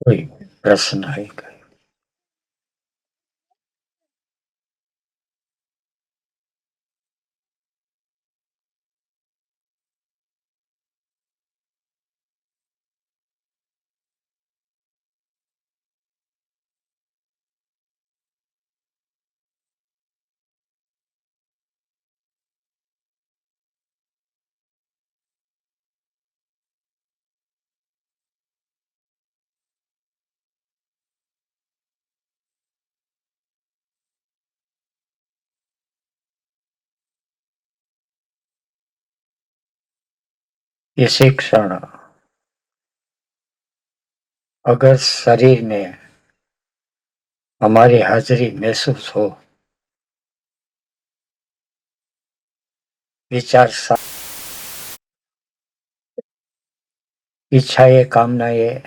कोई प्रश्न है क्या? इसी क्षण अगर शरीर में हमारी हाजिरी महसूस हो, विचार इच्छाएं, कामनाएं,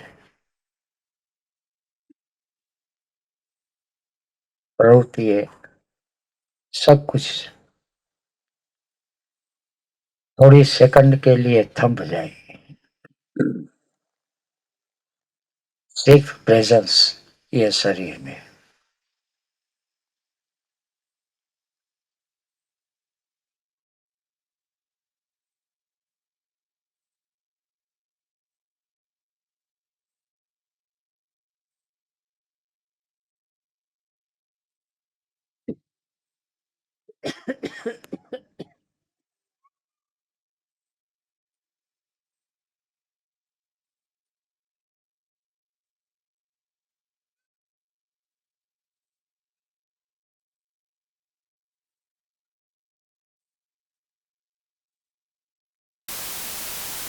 प्रवृत्तियां, सब कुछ थोड़ी सेकंड के लिए थम जाए। सिर्फ प्रेजेंस ये शरीर में।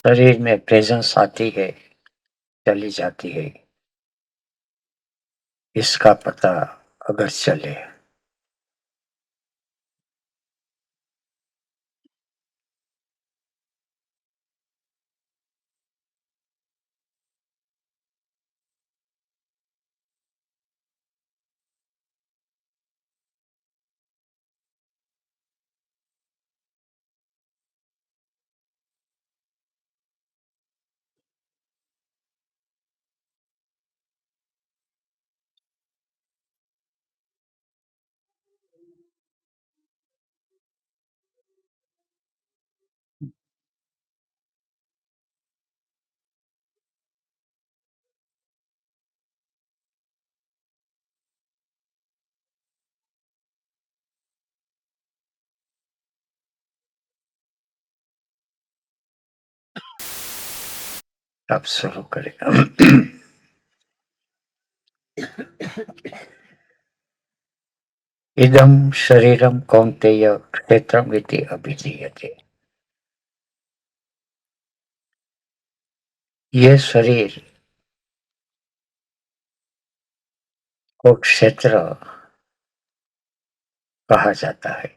शरीर में प्रेजेंस आती है, चली जाती है, इसका पता अगर चले। अब शुरू करेगा। इदं शरीरं कौन्तेय क्षेत्रमिति अभिधीयते। ये शरीर को क्षेत्र कहा जाता है।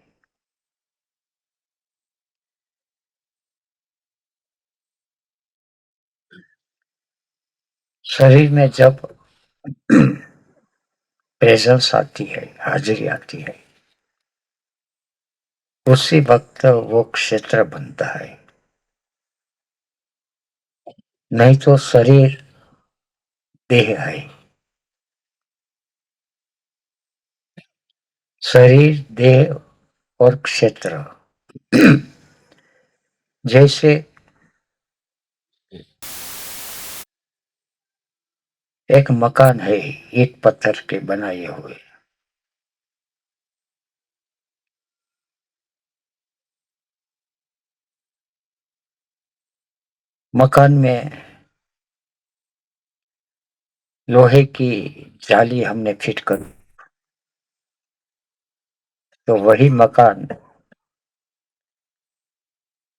शरीर में जब प्रेजेंस आती है, हाजिरी आती है, उसी वक्त वो क्षेत्र बनता है। नहीं तो शरीर देह है। शरीर, देह और क्षेत्र जैसे एक मकान है, ईंट पत्थर के बनाए हुए। मकान में लोहे की जाली हमने फिट कर, तो वही मकान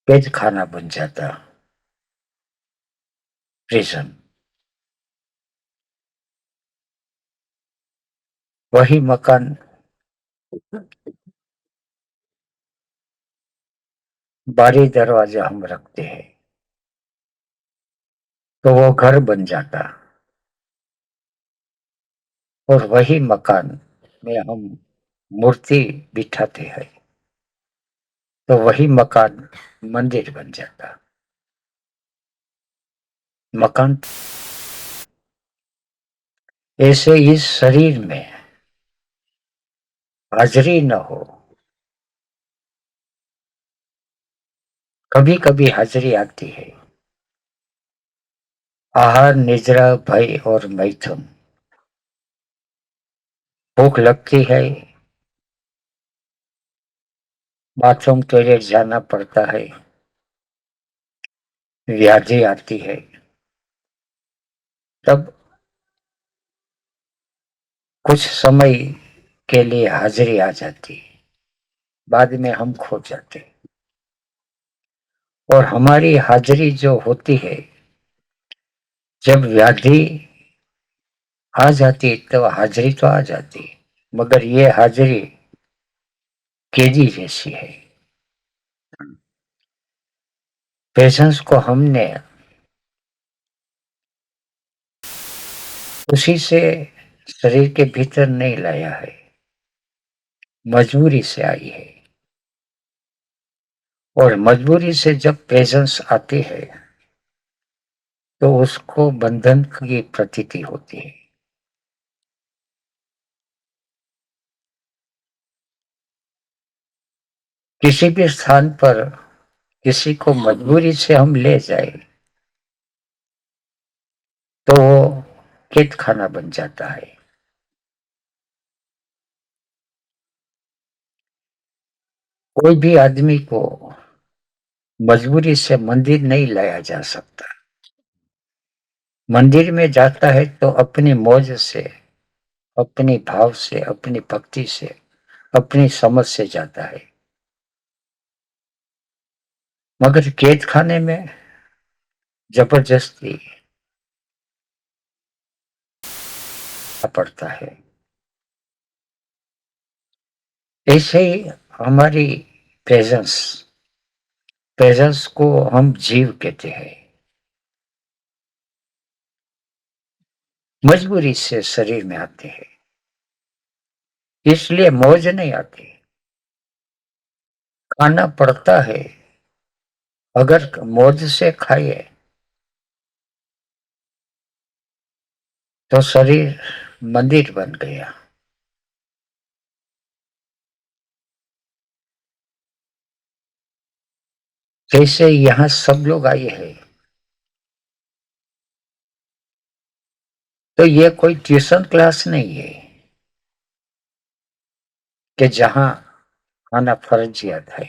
कैद खाना बन जाता, प्रिजन। वही मकान बारी दरवाजा हम रखते हैं, तो वो घर बन जाता। और वही मकान में हम मूर्ति बिठाते हैं, तो वही मकान मंदिर बन जाता। मकान ऐसे इस शरीर में हाजिरी न हो, कभी कभी हाजिरी आती है। आहार, निद्रा, भय और मैथुन। भूख लगती है, बाथरूम टॉयलेट जाना पड़ता है, व्याधि आती है, तब कुछ समय के लिए हाजिरी आ जाती, बाद में हम खो जाते। और हमारी हाजिरी जो होती है, जब व्याधि आ जाती तो हाजिरी तो आ जाती, मगर ये हाजिरी कैदी जैसी है। पेशेंस को हमने उसी से शरीर के भीतर नहीं लाया है, मजबूरी से आई है। और मजबूरी से जब प्रेजेंस आती है तो उसको बंधन की प्रतीति होती है। किसी भी स्थान पर किसी को मजबूरी से हम ले जाए तो वो कैद खाना बन जाता है। कोई भी आदमी को मजबूरी से मंदिर नहीं लाया जा सकता। मंदिर में जाता है तो अपनी मौज से, अपनी भाव से, अपनी भक्ति से, अपनी समझ से जाता है। मगर कैद खाने में जबरदस्ती पड़ता है। ऐसे ही हमारी प्रेजेंस प्रेजेंस को हम जीव कहते हैं। मजबूरी से शरीर में आते हैं, इसलिए मौज नहीं आती। खाना पड़ता है, अगर मौज से खाए तो शरीर मंदिर बन गया। जैसे यहाँ सब लोग आए हैं, तो ये कोई ट्यूशन क्लास नहीं है कि जहाँ आना फर्जियत है,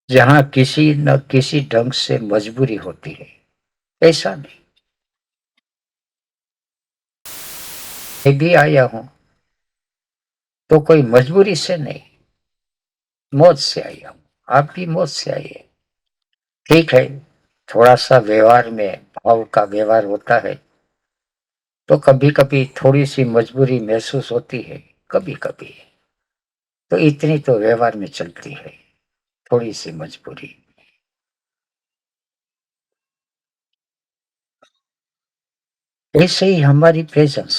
जहाँ किसी न किसी ढंग से मजबूरी होती है। ऐसा नहीं। मैं भी आया हूं तो कोई मजबूरी से नहीं, मौज से आया हूं। आप भी मौज से आइए। ठीक है, थोड़ा सा व्यवहार में भाव का व्यवहार होता है तो कभी कभी थोड़ी सी मजबूरी महसूस होती है, कभी कभी। तो इतनी तो व्यवहार में चलती है, थोड़ी सी मजबूरी। ऐसे ही हमारी प्रेजेंस,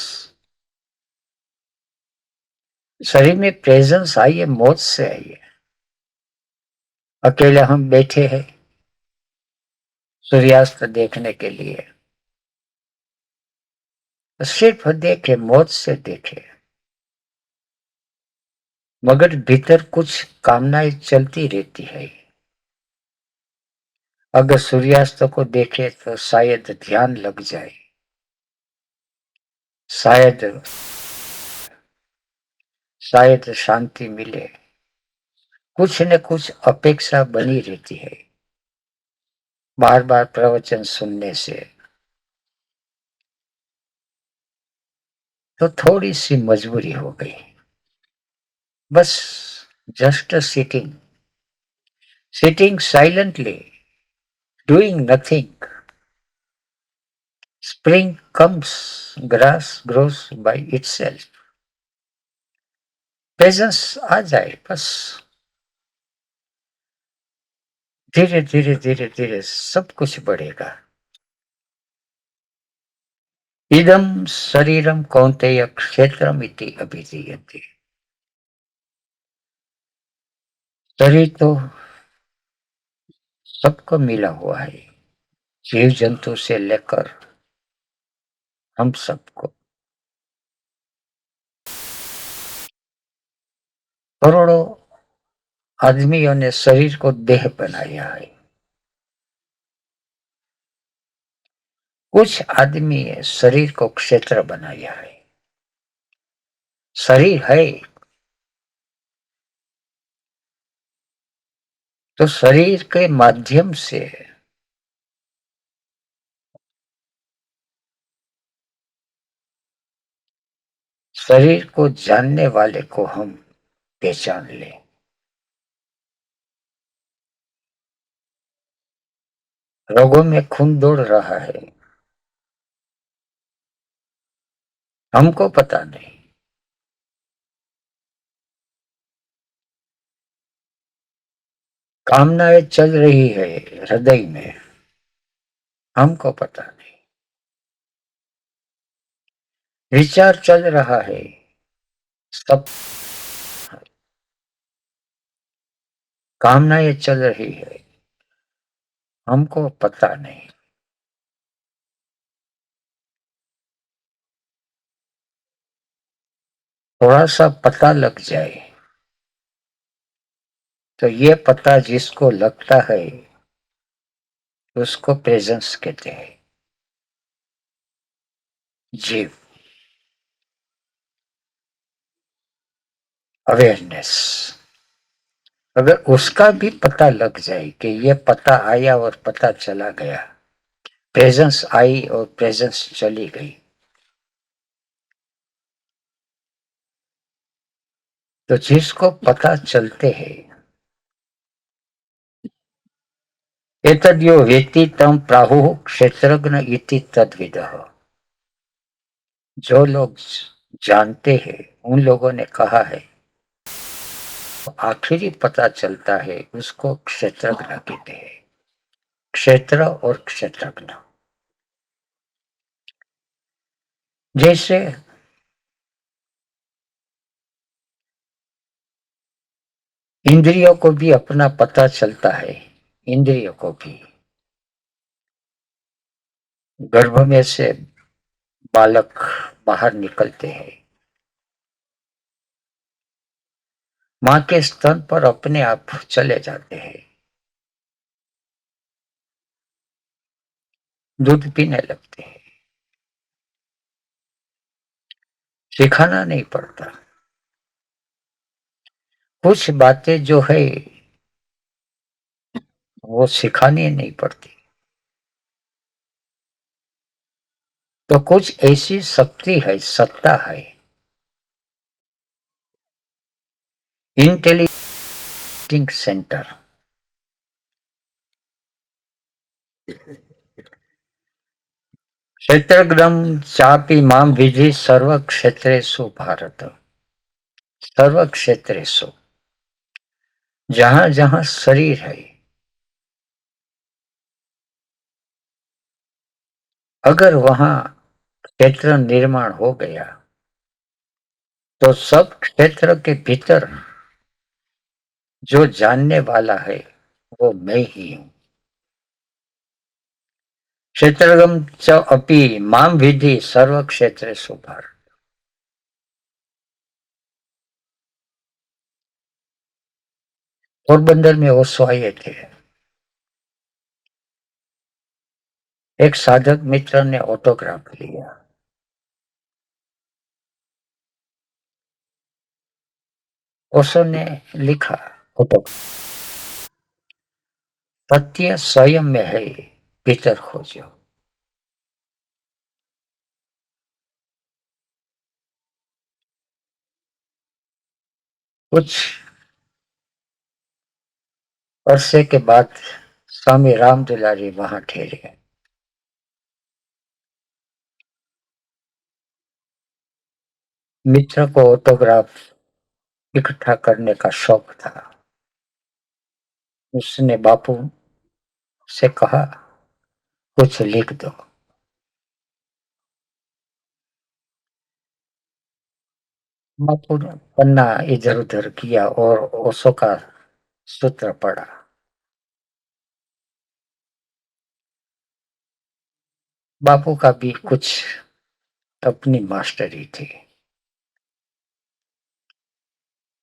शरीर में प्रेजेंस आई है, मौज से आई है। अकेले हम बैठे हैं सूर्यास्त देखने के लिए, सिर्फ देखे, मौज से देखे, मगर भीतर कुछ कामनाएं चलती रहती है। अगर सूर्यास्त को देखे तो शायद ध्यान लग जाए, शायद शायद शांति मिले। कुछ न कुछ अपेक्षा बनी रहती है, बार बार प्रवचन सुनने से। तो थोड़ी सी मजबूरी हो गई। बस just sitting, sitting silently, doing nothing. Spring comes, grass grows by itself. Presence आ जाए बस, धीरे धीरे धीरे धीरे सब कुछ बढ़ेगा। इदम शरीरम कौन्तेय क्षेत्रम इति अभिधीयते। शरीर तो सबको मिला हुआ है, जीव जंतु से लेकर हम सबको। करोड़ों आदमियों ने शरीर को देह बनाया है। कुछ आदमी ने शरीर को क्षेत्र बनाया है। शरीर है तो शरीर के माध्यम से शरीर को जानने वाले को हम पहचान लें। रगों में खून दौड़ रहा है, हमको पता नहीं। कामनाएं चल रही है हृदय में, हमको पता नहीं। विचार चल रहा है, सब कामनाएं चल रही है, हमको पता नहीं। थोड़ा सा पता लग जाए तो ये पता जिसको लगता है उसको प्रेजेंस कहते हैं, जीव, अवेयरनेस। अगर उसका भी पता लग जाए कि ये पता आया और पता चला गया, प्रेजेंस आई और प्रेजेंस चली गई, तो जिसको पता चलते हैं एतद्यो वेत्ति तम प्राहुः क्षेत्रज्ञ इति तद्विदः। जो लोग जानते हैं उन लोगों ने कहा है, आखिरी पता चलता है उसको क्षेत्रज्ञ कहते हैं। क्षेत्र और क्षेत्रज्ञ, जैसे इंद्रियों को भी अपना पता चलता है, इंद्रियों को भी गर्भ में से बालक बाहर निकलते हैं, मां के स्तन पर अपने आप चले जाते हैं, दूध पीने लगते हैं, सिखाना नहीं पड़ता। कुछ बातें जो है वो सिखानी नहीं पड़ती। तो कुछ ऐसी शक्ति है, सत्ता है, इंटेलिजेंट सेंटर। क्षेत्रज्ञम चापि मां विधि सर्व क्षेत्रेषु भारत। सर्व क्षेत्रेषु, जहां जहां शरीर है, अगर वहां क्षेत्र निर्माण हो गया तो सब क्षेत्र के भीतर जो जानने वाला है वो मैं ही हूं। क्षेत्रगम च अपि मां विधि सर्व क्षेत्रेषु भारत। पोरबंदर में ओशो आए थे, एक साधक मित्र ने ऑटोग्राफ लिया। ओशो ने लिखा ऑटोग्राफ, सत्य स्वयं में है, भीतर खोजो। कुछ अरसे के बाद स्वामी राम दुलारी वहां ठहरे। मित्र को ऑटोग्राफ इकट्ठा करने का शौक था। उसने बापू से कहा कुछ लिख दो। बापू ने पन्ना इधर उधर किया और ओशो का सूत्र पढ़ा। बापू का भी कुछ अपनी मास्टरी थी,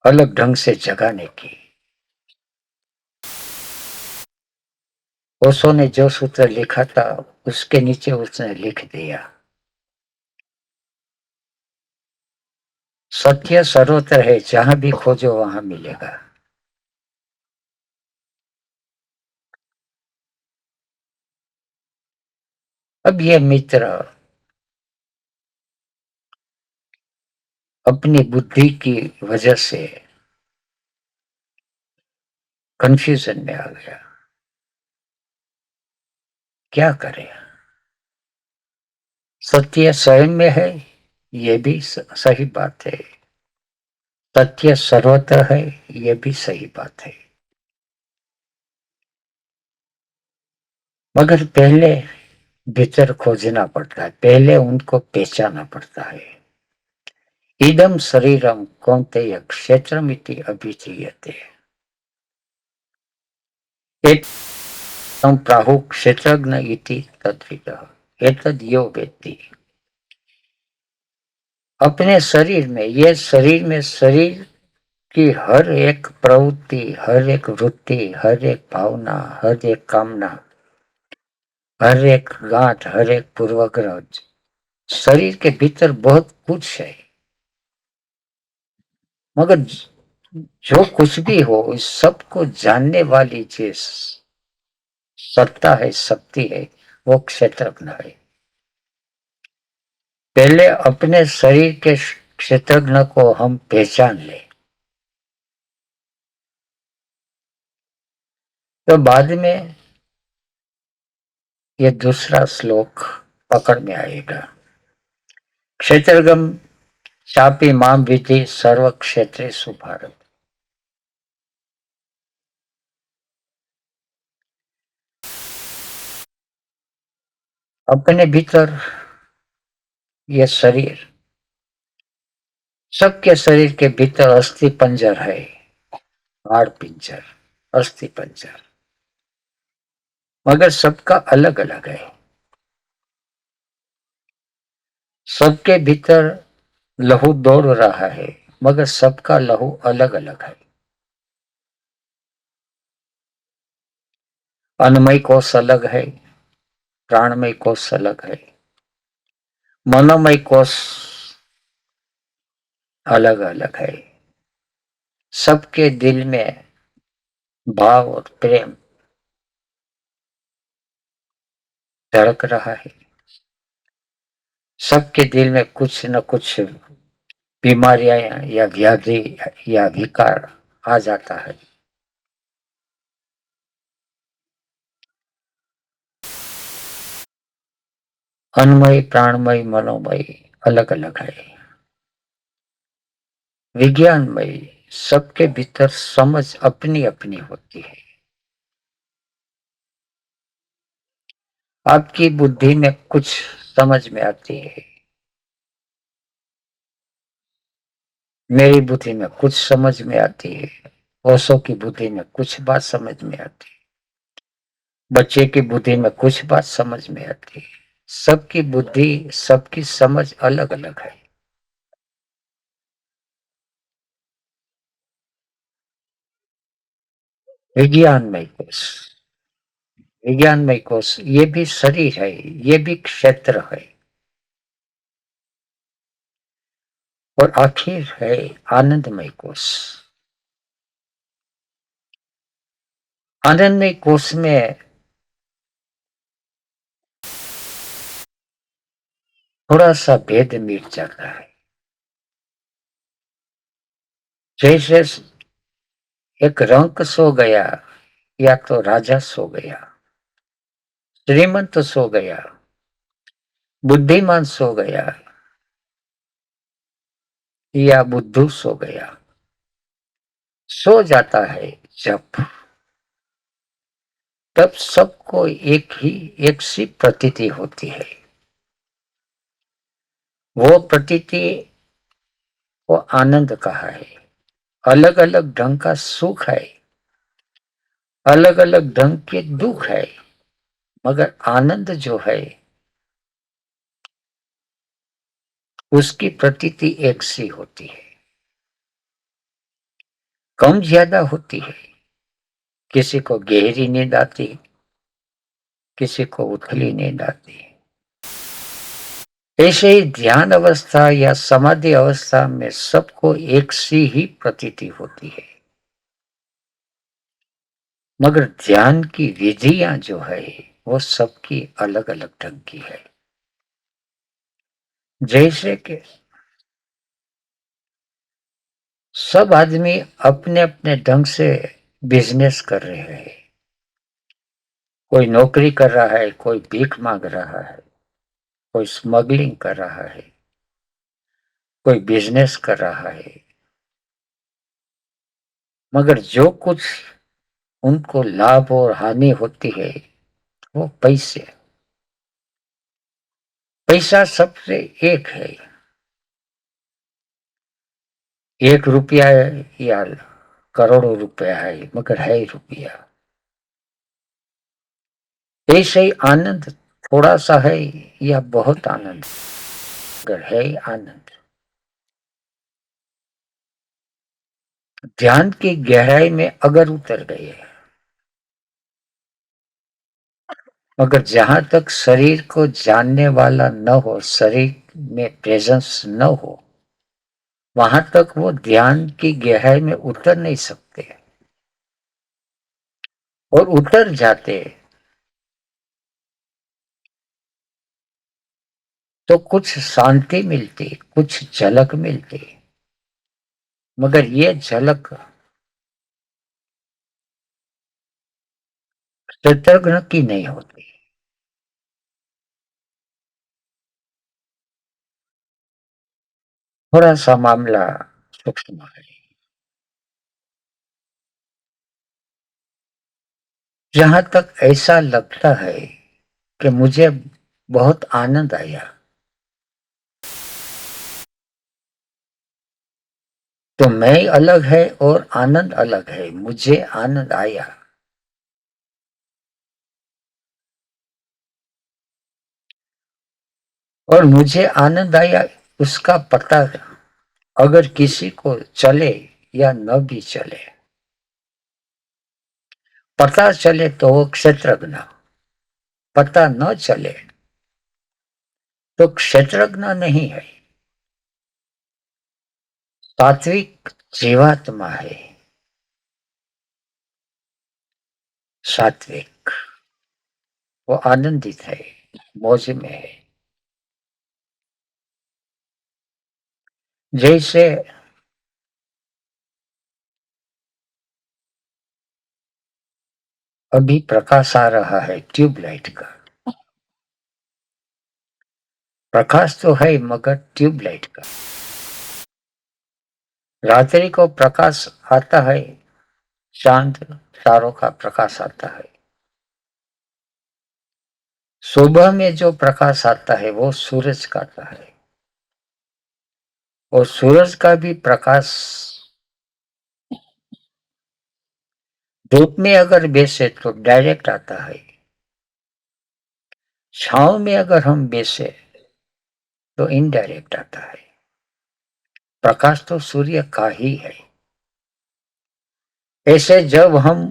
अलग ढंग से जगाने की। ओशो ने जो सूत्र लिखा था उसके नीचे उसने लिख दिया, सत्य सर्वत्र है, जहां भी खोजो वहां मिलेगा। अब ये मित्र अपनी बुद्धि की वजह से कंफ्यूजन में आ गया, क्या करे। सत्य स्वयं में है, ये भी सही बात है, सत्य सर्वत्र है, ये भी सही बात है, मगर पहले भीतर खोजना पड़ता है, पहले उनको पहचाना पड़ता है। इदम शरीरम कौन्तेय क्षेत्रमिति अभिधीयते, एतं प्राहुः क्षेत्रज्ञ इति तद्विदः एतद् यो वेत्ति। अपने शरीर में, ये शरीर में, शरीर की हर एक प्रवृत्ति, हर एक वृत्ति, हर एक भावना, हर एक कामना, हर एक गांठ, हर एक पूर्वाग्रह, शरीर के भीतर बहुत कुछ है, मगर जो कुछ भी हो इस सबको जानने वाली जो सत्ता है, शक्ति है, वो क्षेत्रज्ञ है। पहले अपने शरीर के क्षेत्रज्ञ को हम पहचान ले, तो बाद में ये दूसरा श्लोक पकड़ में आएगा। क्षेत्रज्ञ चापि माम विद्धि सर्व क्षेत्रेषु भारत। अपने भीतर ये शरीर, सबके शरीर के भीतर अस्थि पंजर है, हाड़ पिंजर, अस्थि पंजर, मगर सबका अलग अलग है। सबके भीतर लहू दौड़ रहा है, मगर सबका लहू अलग अलग है। अन्नमय कोश अलग है, प्राणमय कोश अलग है, मनोमय कोश अलग अलग है। सबके दिल में भाव और प्रेम धड़क रहा है, सबके दिल में कुछ न कुछ बीमारियां या व्याधि या विकार आ जाता है। अन्नमय, प्राणमय, मनोमय अलग अलग है। विज्ञानमय, सबके भीतर समझ अपनी अपनी होती है। आपकी बुद्धि में कुछ समझ में आती है, मेरी बुद्धि में कुछ समझ में आती है, ओशो की बुद्धि में कुछ बात समझ में आती है, बच्चे की बुद्धि में कुछ बात समझ में आती है। सबकी बुद्धि, सबकी समझ अलग अलग है। विज्ञानमय कोश, विज्ञानमय कोश ये भी शरीर है, ये भी क्षेत्र है, और आखिर है आनंदमय कोश। आनंदमय कोश में थोड़ा सा भेद मिट जाता है। जैसे एक रंक सो गया, या तो राजा सो गया, श्रीमंत सो गया, बुद्धिमान सो गया, या बुद्धू सो गया। सो जाता है जब, तब सबको एक सी प्रतीति होती है। वो प्रतीति वो आनंद कहा है। अलग अलग ढंग का सुख है, अलग अलग ढंग के दुख है, मगर आनंद जो है उसकी प्रतीति एक सी होती है, कम ज्यादा होती है। किसी को गहरी नींद आती, किसी को उथली नींद आती। ऐसे ही ध्यान अवस्था या समाधि अवस्था में सबको एक सी ही प्रतीति होती है, मगर ध्यान की विधियां जो है वो सबकी अलग अलग ढंग की है। जैसे कि सब आदमी अपने अपने ढंग से बिजनेस कर रहे हैं। कोई नौकरी कर रहा है, कोई भीख मांग रहा है, कोई स्मगलिंग कर रहा है, कोई बिजनेस कर रहा है, मगर जो कुछ उनको लाभ और हानि होती है वो पैसे, पैसा सबसे एक है। 1 रुपया है या करोड़ों रुपया है, मगर है रुपया। ऐसे ही आनंद थोड़ा सा है या बहुत आनंद, मगर है आनंद। ध्यान की गहराई में अगर उतर गए, मगर जहां तक शरीर को जानने वाला न हो, शरीर में प्रेजेंस न हो, वहां तक वो ध्यान की गहराई में उतर नहीं सकते। और उतर जाते तो कुछ शांति मिलती, कुछ झलक मिलती, मगर ये झलक कृतज्ञ की नहीं होती। थोड़ा सा मामला सूक्ष्म है। जहां तक ऐसा लगता है कि मुझे बहुत आनंद आया, तो मैं अलग है और आनंद अलग है। मुझे आनंद आया और मुझे आनंद आया, उसका पता अगर किसी को चले या न भी चले, पता चले तो वो क्षेत्रज्ञ, पता न चले तो क्षेत्रज्ञ नहीं है, सात्विक जीवात्मा है। सात्विक वो आनंदित है, मौज में है। जैसे अभी प्रकाश आ रहा है ट्यूबलाइट का, प्रकाश तो है मगर ट्यूबलाइट का। रात्रि को प्रकाश आता है, चांद तारों का प्रकाश आता है। सुबह में जो प्रकाश आता है वो सूरज का आता है, और सूरज का भी प्रकाश धूप में अगर बैसे तो डायरेक्ट आता है, छांव में अगर हम बैसे तो इनडायरेक्ट आता है। प्रकाश तो सूर्य का ही है। ऐसे जब हम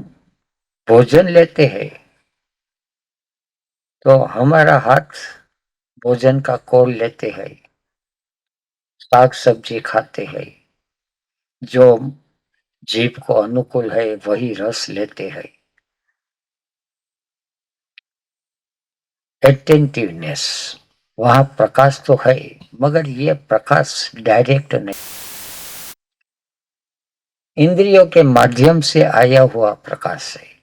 भोजन लेते हैं तो हमारा हाथ भोजन का कोल लेते हैं, साग सब्जी खाते हैं, जो जीभ को अनुकूल है वही रस लेते हैं। अटेंटिवनेस, वहां प्रकाश तो है, मगर ये प्रकाश डायरेक्ट नहीं, इंद्रियों के माध्यम से आया हुआ प्रकाश है।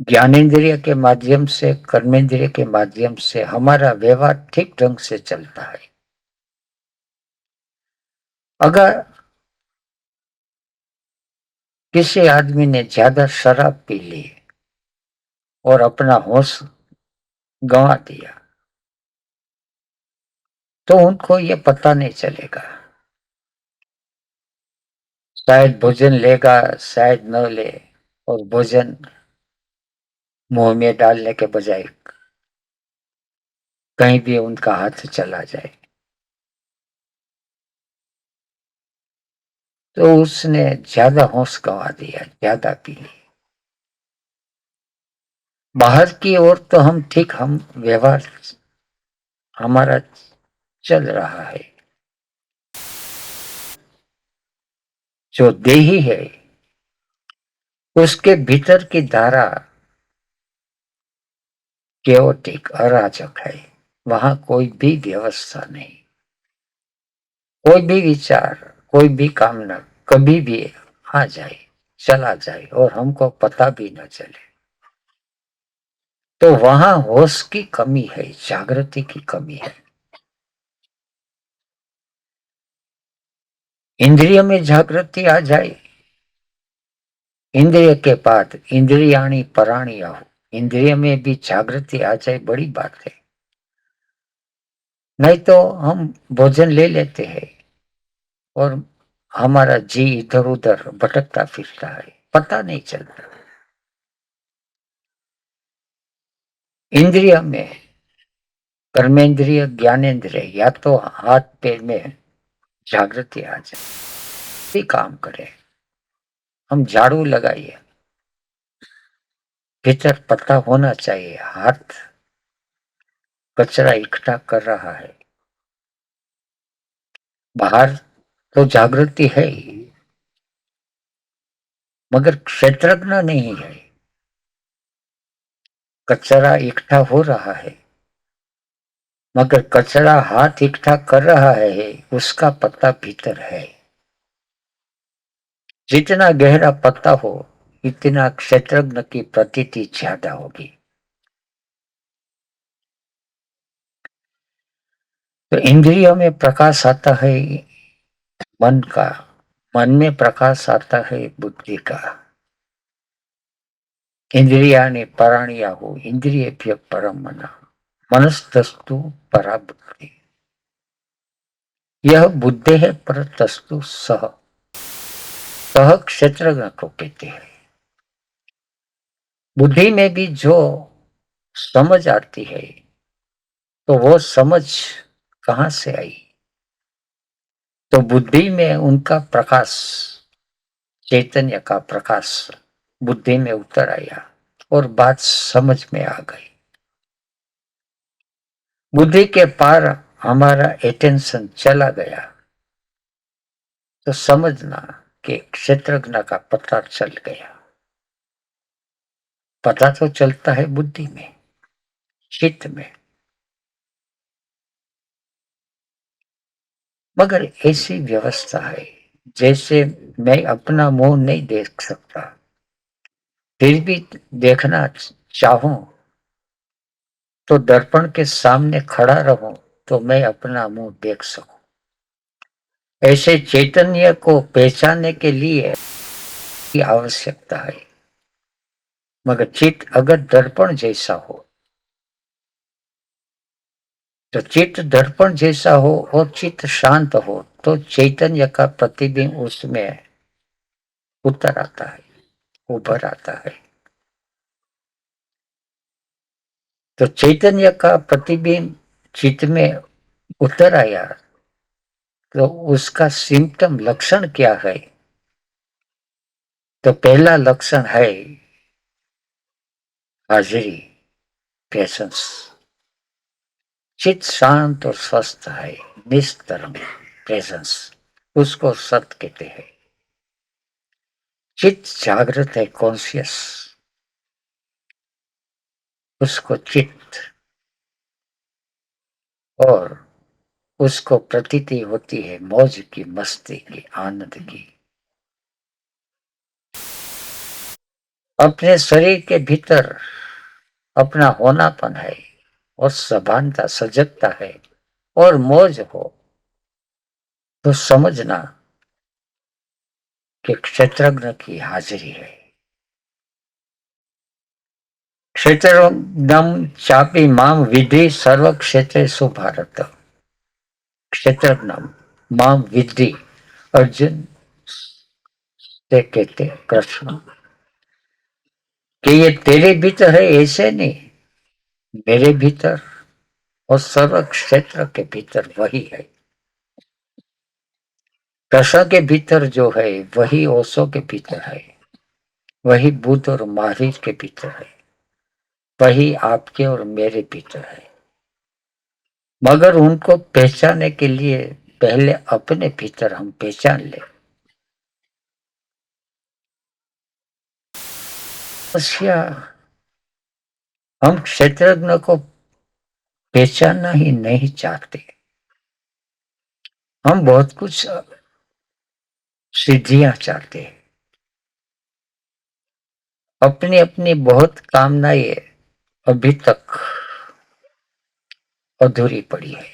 ज्ञानेन्द्रिय के माध्यम से, कर्मेंद्रिय के माध्यम से हमारा व्यवहार ठीक ढंग से चलता है। अगर किसी आदमी ने ज्यादा शराब पी ली और अपना होश गंवा दिया, तो उनको ये पता नहीं चलेगा। शायद भोजन लेगा, शायद न ले, और भोजन मुंह में डालने के बजाय कहीं भी उनका हाथ चला जाए, तो उसने ज्यादा होश गंवा दिया, ज्यादा पी ली। बाहर की ओर तो हम ठीक, हम व्यवहार हमारा चल रहा है। जो देही है उसके भीतर की धारा केओटिक, अराजक है। वहां कोई भी व्यवस्था नहीं, कोई भी विचार, कोई भी कामना कभी भी आ जाए, चला जाए और हमको पता भी न चले। तो वहां होश की कमी है, जागृति की कमी है। इंद्रिय में जागृति आ जाए, इंद्रिय के बाद इंद्रियाणी पराणी आहो, इंद्रिय में भी जागृति आ जाए, बड़ी बात है। नहीं तो हम भोजन ले लेते हैं और हमारा जी इधर उधर भटकता फिरता है, पता नहीं चलता। इंद्रिय में कर्मेंद्रिय, ज्ञानेंद्रिय, या तो हाथ पैर में जागृति आ जाए, भी काम करे। हम झाड़ू लगाइए, भीतर पता होना चाहिए हाथ कचरा इकट्ठा कर रहा है। बाहर तो जागृति है ही, मगर क्षेत्रज्ञ नहीं है। कचरा इकट्ठा हो रहा है, मगर कचरा हाथ इकट्ठा कर रहा है, उसका पता भीतर है। जितना गहरा पता हो, इतना क्षेत्रज्ञ की प्रतीति ज्यादा होगी। तो इंद्रियों में प्रकाश आता है मन का, मन में प्रकाश आता है बुद्धि का। इंद्रियाणि पराण्याहु इंद्रियेभ्यः परम मना, मनस्तस्तु परा बुद्धि। यह बुद्धि है पर तस्तु सह, सह क्षेत्रज्ञ को कहते हैं। बुद्धि में भी जो समझ आती है, तो वो समझ कहां से आई? तो बुद्धि में उनका प्रकाश, चैतन्य का प्रकाश बुद्धि में उतर आया और बात समझ में आ गई। बुद्धि के पार हमारा अटेंशन चला गया, तो समझना कि क्षेत्रज्ञ का पता चल गया। पता तो चलता है बुद्धि में, चित्त में, मगर ऐसी व्यवस्था है जैसे मैं अपना मुंह नहीं देख सकता, फिर भी देखना चाहूं तो दर्पण के सामने खड़ा रहूं तो मैं अपना मुंह देख सकूं। ऐसे चैतन्य को पहचानने के लिए की आवश्यकता है। मगर चित्त अगर दर्पण जैसा हो, तो चित्त दर्पण जैसा हो और चित्त शांत हो, तो चैतन्य का प्रतिबिंब उसमें उतर आता है, उभर आता है। तो चैतन्य का प्रतिबिंब चित्त में उतर आया, तो उसका सिम्टम, लक्षण क्या है? तो पहला लक्षण है हाजिरी, प्रेजेंस। चित्त शांत और स्वस्थ है, निस्तरम, प्रेजेंस, उसको सत कहते हैं। चित्त जागृत है, कॉन्शियस, उसको चित्त, और उसको प्रतीति होती है मौज की, मस्ती की, आनंद की। अपने शरीर के भीतर अपना होनापन है और सभानता, सजगता है और मौज हो, तो समझना कि क्षेत्रज्ञ की हाजिरी है। क्षेत्रज्ञ चापी माम विधि सर्व क्षेत्रेषु भारत। क्षेत्रज्ञ माम विद्धि, अर्जुन से कहते कृष्ण कि ये तेरे भीतर है ऐसे नहीं, मेरे भीतर और सर्व क्षेत्र के भीतर वही है। कृष्ण के भीतर जो है वही ओशो के भीतर है, वही बुद्ध और महावीर के भीतर है, वही आपके और मेरे भीतर है। मगर उनको पहचानने के लिए पहले अपने भीतर हम पहचान ले। हम क्षेत्रज्ञ को पहचानना ही नहीं चाहते। हम बहुत कुछ सिद्धियां चाहते हैं, अपनी अपनी बहुत कामनाएं अभी तक अधूरी पड़ी है।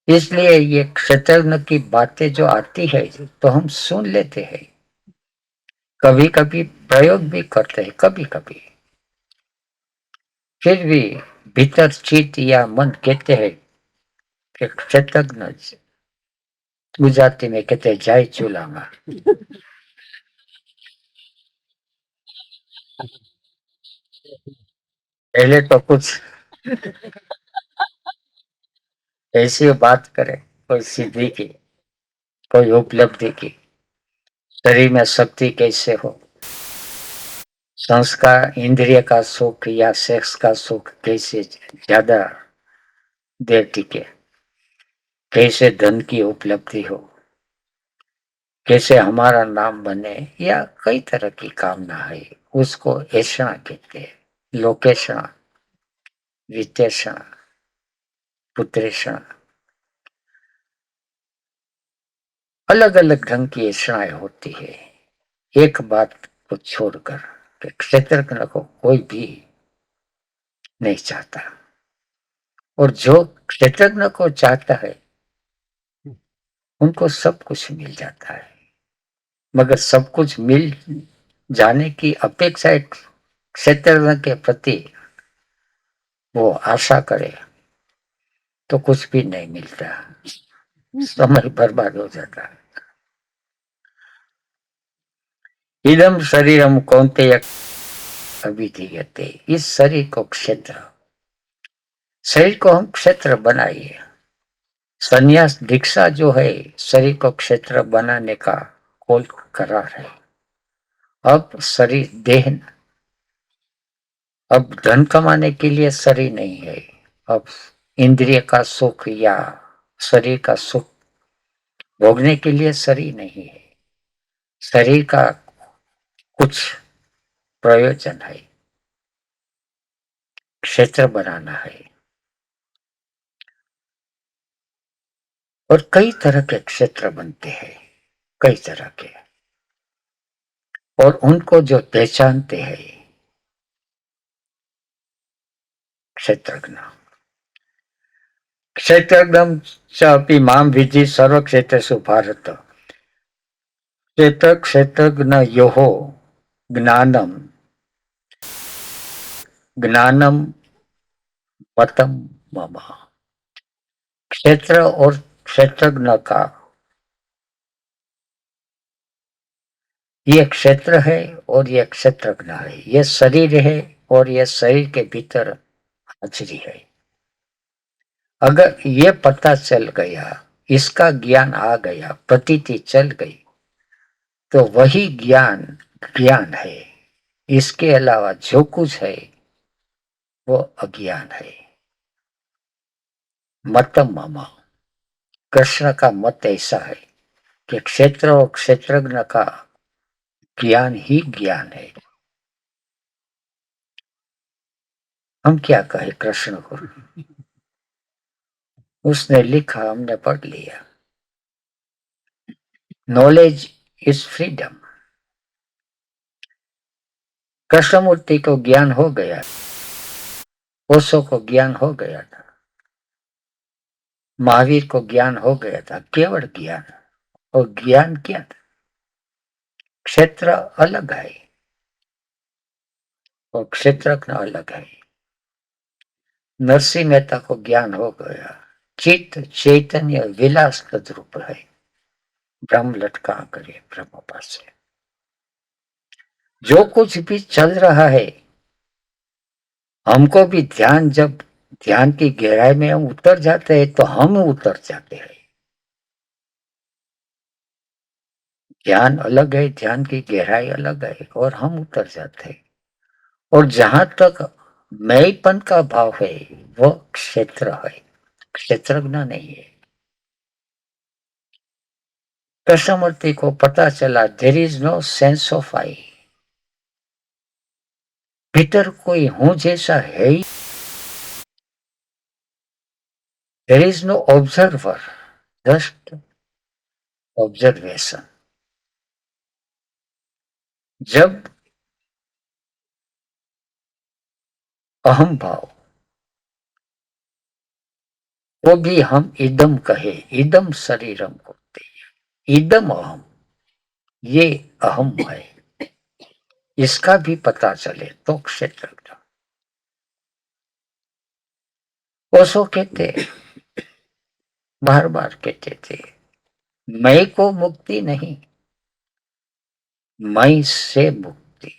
इसलिए ये क्षेत्रज्ञ की बातें जो आती है तो हम सुन लेते हैं, कभी कभी प्रयोग भी करते हैं, कभी कभी फिर भी भीतर चित्त या मन कहते हैं कि क्षेत्रज्ञ, गुजराती में कहते हैं जाय चूल्हा। पहले तो कुछ ऐसी बात करे, कोई सिद्धि की, कोई उपलब्धि की, शरीर में शक्ति कैसे हो, संस्कार इंद्रिय का सुख या सेक्स का सुख कैसे ज्यादा देर टिके, कैसे धन की उपलब्धि हो, कैसे हमारा नाम बने, या कई तरह की कामना है। उसको ऐसा कहते हैं, लोकेशण, वित्तेषण, पुत्रेषण, अलग अलग ढंग की ऐसाएं होती है। एक बात को छोड़कर कि क्षेत्रज्ञ को कोई भी नहीं चाहता, और जो क्षेत्रज्ञ को चाहता है उनको सब कुछ मिल जाता है। मगर सब कुछ मिल जाने की अपेक्षा एक क्षेत्रज्ञ के प्रति वो आशा करे तो कुछ भी नहीं मिलता, समय बर्बाद हो जाता है। इदम शरीरम कौन्तेय अभिधीयते, इस शरीर को क्षेत्र, शरीर को हम क्षेत्र बनाइए। संन्यास दीक्षा जो है शरीर को क्षेत्र बनाने का कोल करार है। अब शरीर देह, अब धन कमाने के लिए शरीर नहीं है, अब इंद्रिय का सुख या शरीर का सुख भोगने के लिए शरीर नहीं है। शरीर का कुछ प्रयोजन है, क्षेत्र बनाना है। और कई तरह के क्षेत्र बनते हैं, कई तरह के, और उनको जो पहचानते हैं क्षेत्रज्ञ, क्षेत्रज्ञ चापि माम विधि सर्व क्षेत्रेषु भारत, क्षेत्र क्षेत्रज्ञ योः ज्ञानम, ज्ञानम मतम मम। क्षेत्र और क्षेत्रज्ञ का ये क्षेत्र है और ये क्षेत्रज्ञ है, ये शरीर है और ये शरीर के भीतर हाजिरी है। अगर ये पता चल गया, इसका ज्ञान आ गया, प्रतीति चल गई, तो वही ज्ञान ज्ञान है। इसके अलावा जो कुछ है वो अज्ञान है। मतम मम, कृष्ण का मत ऐसा है कि क्षेत्र और क्षेत्रज्ञ का ज्ञान ही ज्ञान है। हम क्या कहे कृष्ण को, उसने लिखा, हमने पढ़ लिया। Knowledge is freedom. कृष्णमूर्ति को ज्ञान हो गया, ओशो को ज्ञान हो गया था, महावीर को ज्ञान हो गया था, केवल ज्ञान। और ज्ञान क्या था? क्षेत्र अलग है और क्षेत्रज्ञ अलग है। नरसिंह मेहता को ज्ञान हो गया, चित्त चैतन्य विलास तद्रूप है। ब्रह्म लटका करे ब्रह्म पास से जो कुछ भी चल रहा है, हमको भी ध्यान, जब ध्यान की गहराई में हम उतर जाते हैं तो हम उतर जाते हैं। ध्यान अलग है, ध्यान की गहराई अलग है, और हम उतर जाते हैं। और जहां तक मैंपन का भाव है वो क्षेत्र है, क्षेत्रज्ञ नहीं है। कृष्णमूर्ति को पता चला there is no sense of I, भीतर कोई हूं जैसा है ही। There is no observer, just observation. जब अहम भाव वो भी हम इदम कहे, इदम शरीरम होते, इदम अहम, ये अहम है, इसका भी पता चले तो क्षेत्र। ओशो कहते, बार बार कहते थे, मैं को मुक्ति नहीं, मैं से मुक्ति।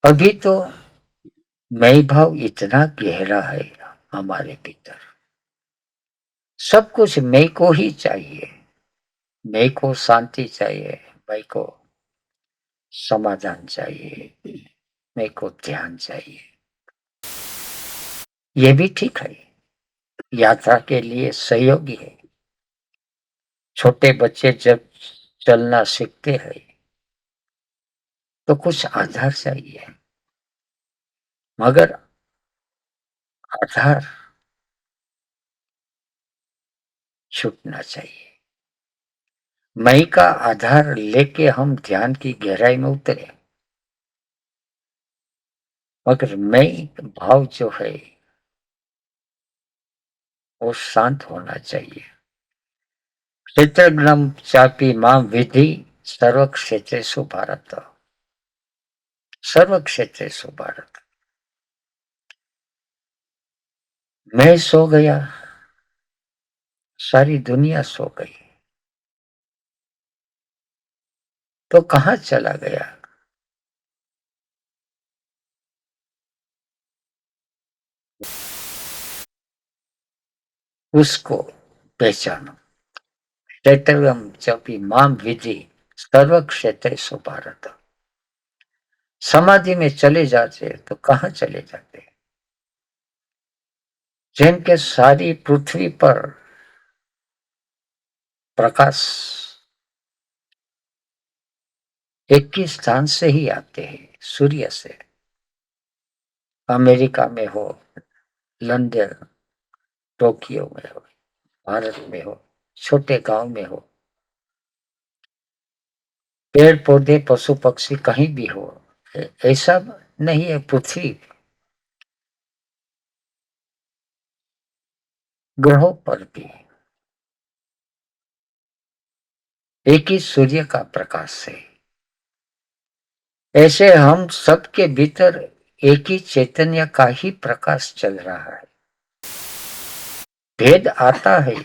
अभी तो मैं भाव इतना गहरा है हमारे भीतर, सब कुछ मैं को ही चाहिए। मैं को शांति चाहिए, मैं को समाधान चाहिए, मैं को ध्यान चाहिए। ये भी ठीक है, यात्रा के लिए सहयोगी है। छोटे बच्चे जब चलना सीखते हैं तो कुछ आधार चाहिए, मगर आधार छूटना चाहिए। मैं का आधार लेके हम ध्यान की गहराई में उतरे, मगर मैं भाव जो है वो शांत होना चाहिए। क्षेत्रज्ञम चापी मां विधि सर्व क्षेत्रेषु भारत, सर्व क्षेत्रेषु भारत। मैं सो गया, सारी दुनिया सो गई, तो कहां चला गया? उसको पहचानो। क्षेत्रज्ञम चापी मां विधि सर्व क्षेत्रेषु भारत। समाधि में चले जाते तो कहां चले जाते? जिनके सारी पृथ्वी पर प्रकाश एक ही स्थान से ही आते हैं, सूर्य से। अमेरिका में हो, लंदन, टोक्यो में हो, भारत में हो, छोटे गांव में हो, पेड़ पौधे पशु पक्षी कहीं भी हो, ऐसा नहीं है। पृथ्वी ग्रहों पर भी एक ही सूर्य का प्रकाश है। ऐसे हम सबके भीतर एक ही चैतन्य का ही प्रकाश चल रहा है। भेद आता है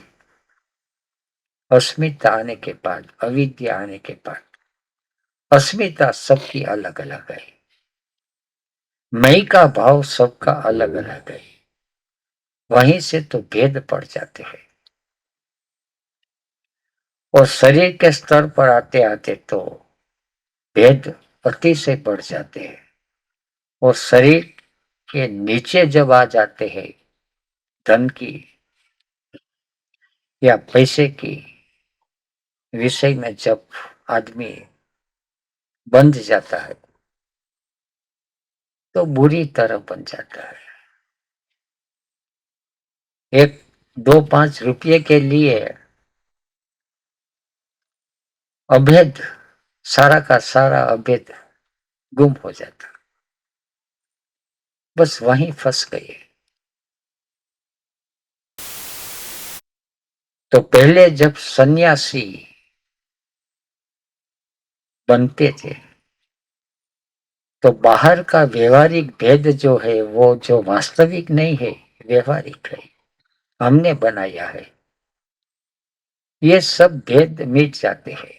अस्मिता आने के बाद, अविद्या आने के बाद। अस्मिता सबकी अलग अलग है, मैं का भाव सबका अलग अलग है, वहीं से तो भेद पड़ जाते हैं। और शरीर के स्तर पर आते आते तो भेद अति से बढ़ जाते हैं। और शरीर के नीचे जब आ जाते हैं, धन की या पैसे की विषय में जब आदमी बंध जाता है तो बुरी तरह बन जाता है। एक दो पांच रुपये के लिए अभेद, सारा का सारा अभेद गुम हो जाता, बस वहीं फंस गए। तो पहले जब सन्यासी बनते थे तो बाहर का व्यवहारिक भेद जो है वो जो वास्तविक नहीं है, व्यवहारिक है। हमने बनाया है, ये सब भेद मिट जाते हैं।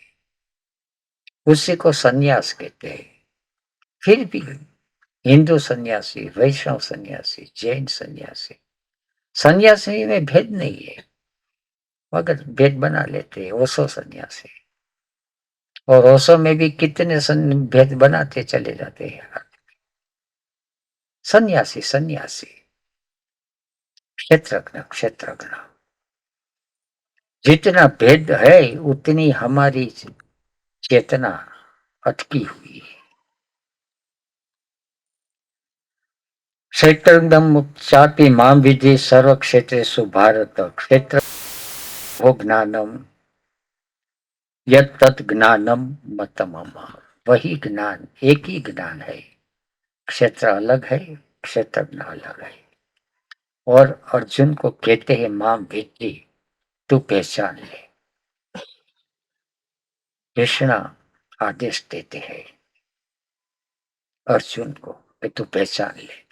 उसी को सन्यास कहते हैं। फिर भी हिंदू सन्यासी, वैष्णव सन्यासी, जैन सन्यासी, सन्यासी में भेद नहीं है, मगर भेद बना लेते हैं। ओशो सन्यासी, और ओशो में भी कितने भेद बनाते चले जाते हैं। सन्यासी सन्यासी, क्षेत्रज्ञ क्षेत्रज्ञ, जितना भेद है उतनी हमारी चेतना अटकी हुई है। क्षेत्रज्ञम चापि माम विधि सर्व क्षेत्रेषु भारत, क्षेत्र हो ज्ञानम यत् तत् ज्ञानम मतम मम। वही ज्ञान, एक ही ज्ञान है। क्षेत्र अलग है, क्षेत्रज्ञ अलग है। और अर्जुन को कहते हैं माम विद्धि, तू पहचान ले। कृष्ण आदेश देते हैं अर्जुन को कि तू पहचान ले।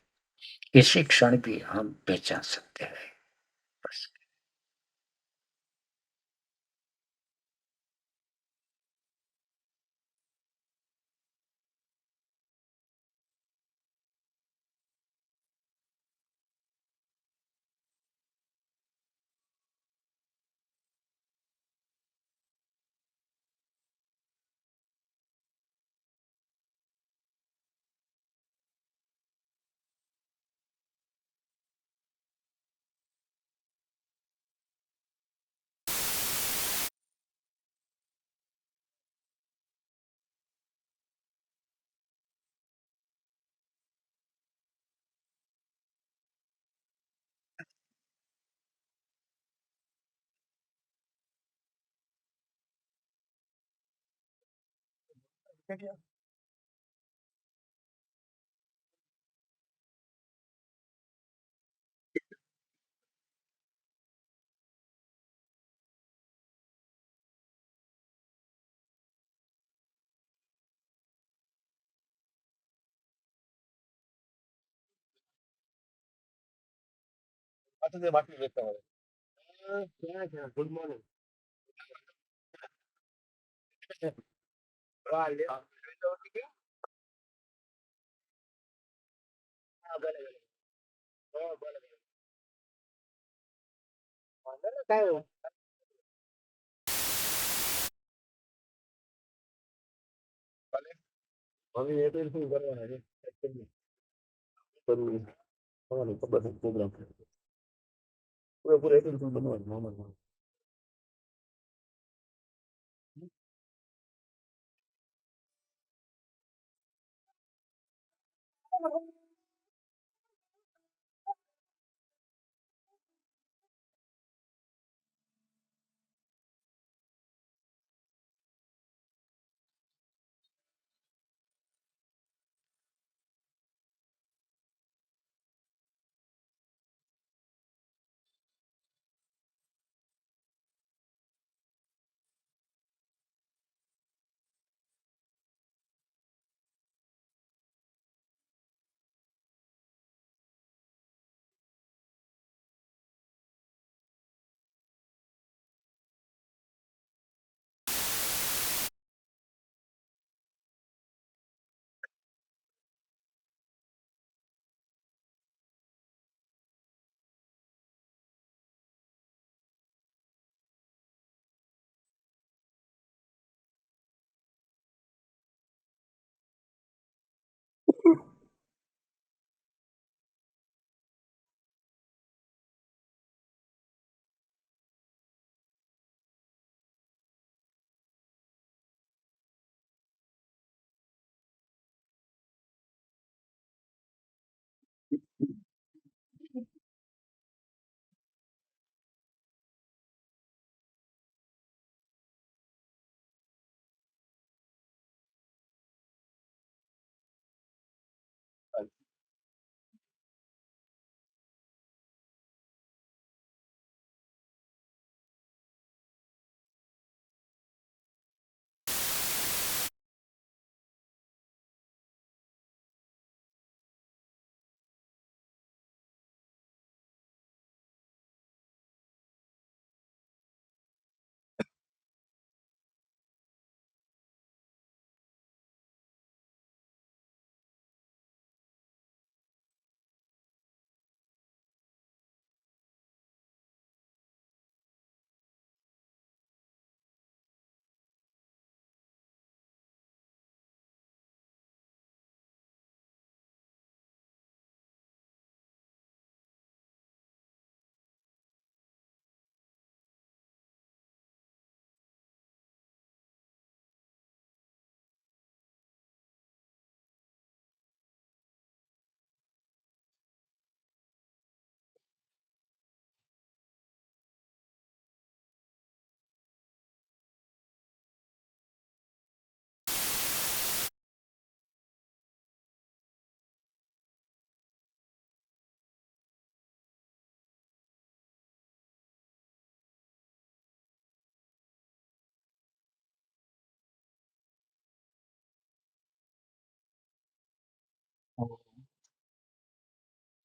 इसी क्षण भी हम पहचान सकते हैं। बस। Good morning. काय हो? आम्ही येतो इथून बरोबर आहे. करू. प्रोग्राम पुरे पुरे येतो इथून बनवा.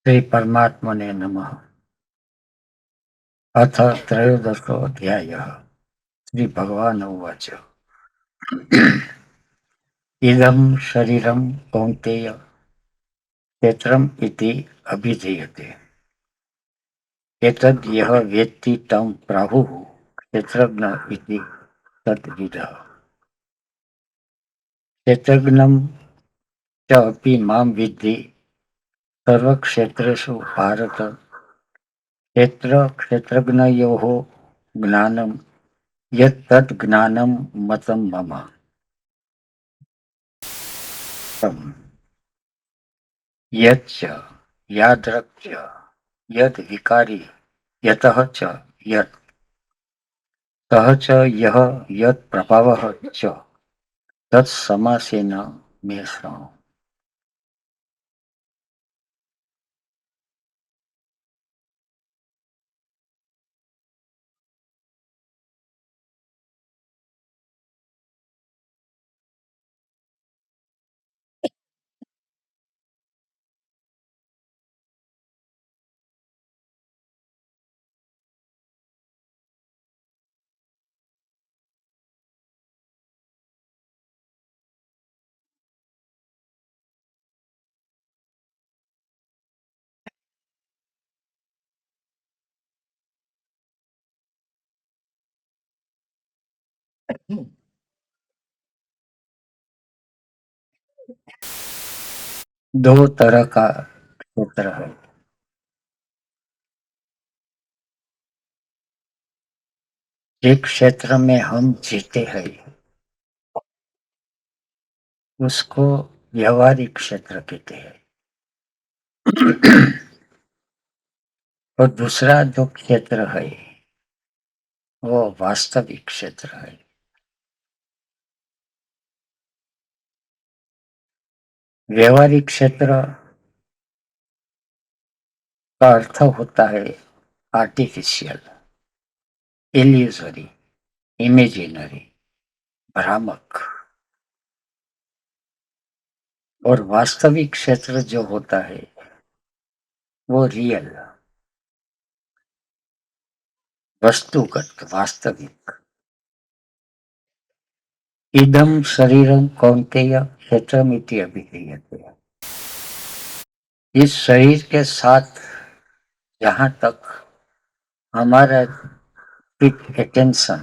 श्री परमात्मने नमः। अथ त्रयोदशोऽध्यायः। श्री भगवान उवाच। इदं शरीरं कौन्तेय क्षेत्रम् इति अभिधीयते। एतद् यः वेत्ति तं प्राहुः क्षेत्रज्ञ इति तद्विदः। क्षेत्रज्ञं च अपि मां विद्धि सर्वक्षेत्रेषु भारत। क्षेत्रज्ञयोः ज्ञानं यत् तत् ज्ञानं मतं मम। यच्च यादृक् यद् विकारी यतः च यत् सः च यः यत् प्रभावः च तत् समासेन मे शृणु। दो तरह का क्षेत्र है। एक क्षेत्र में हम जीते हैं उसको व्यवहारिक क्षेत्र कहते हैं। और दूसरा जो क्षेत्र है वो वास्तविक क्षेत्र है। व्यवहारिक क्षेत्र का अर्थ होता है आर्टिफिशियल, इल्यूजरी, इमेजिनरी, भ्रामक। और वास्तविक क्षेत्र जो होता है वो रियल, वस्तुगत, वास्तविक। इदम शरीरम कौन्तेय क्षेत्रमिति अभिधीयते। इस शरीर के साथ जहां तक हमारा अटेंशन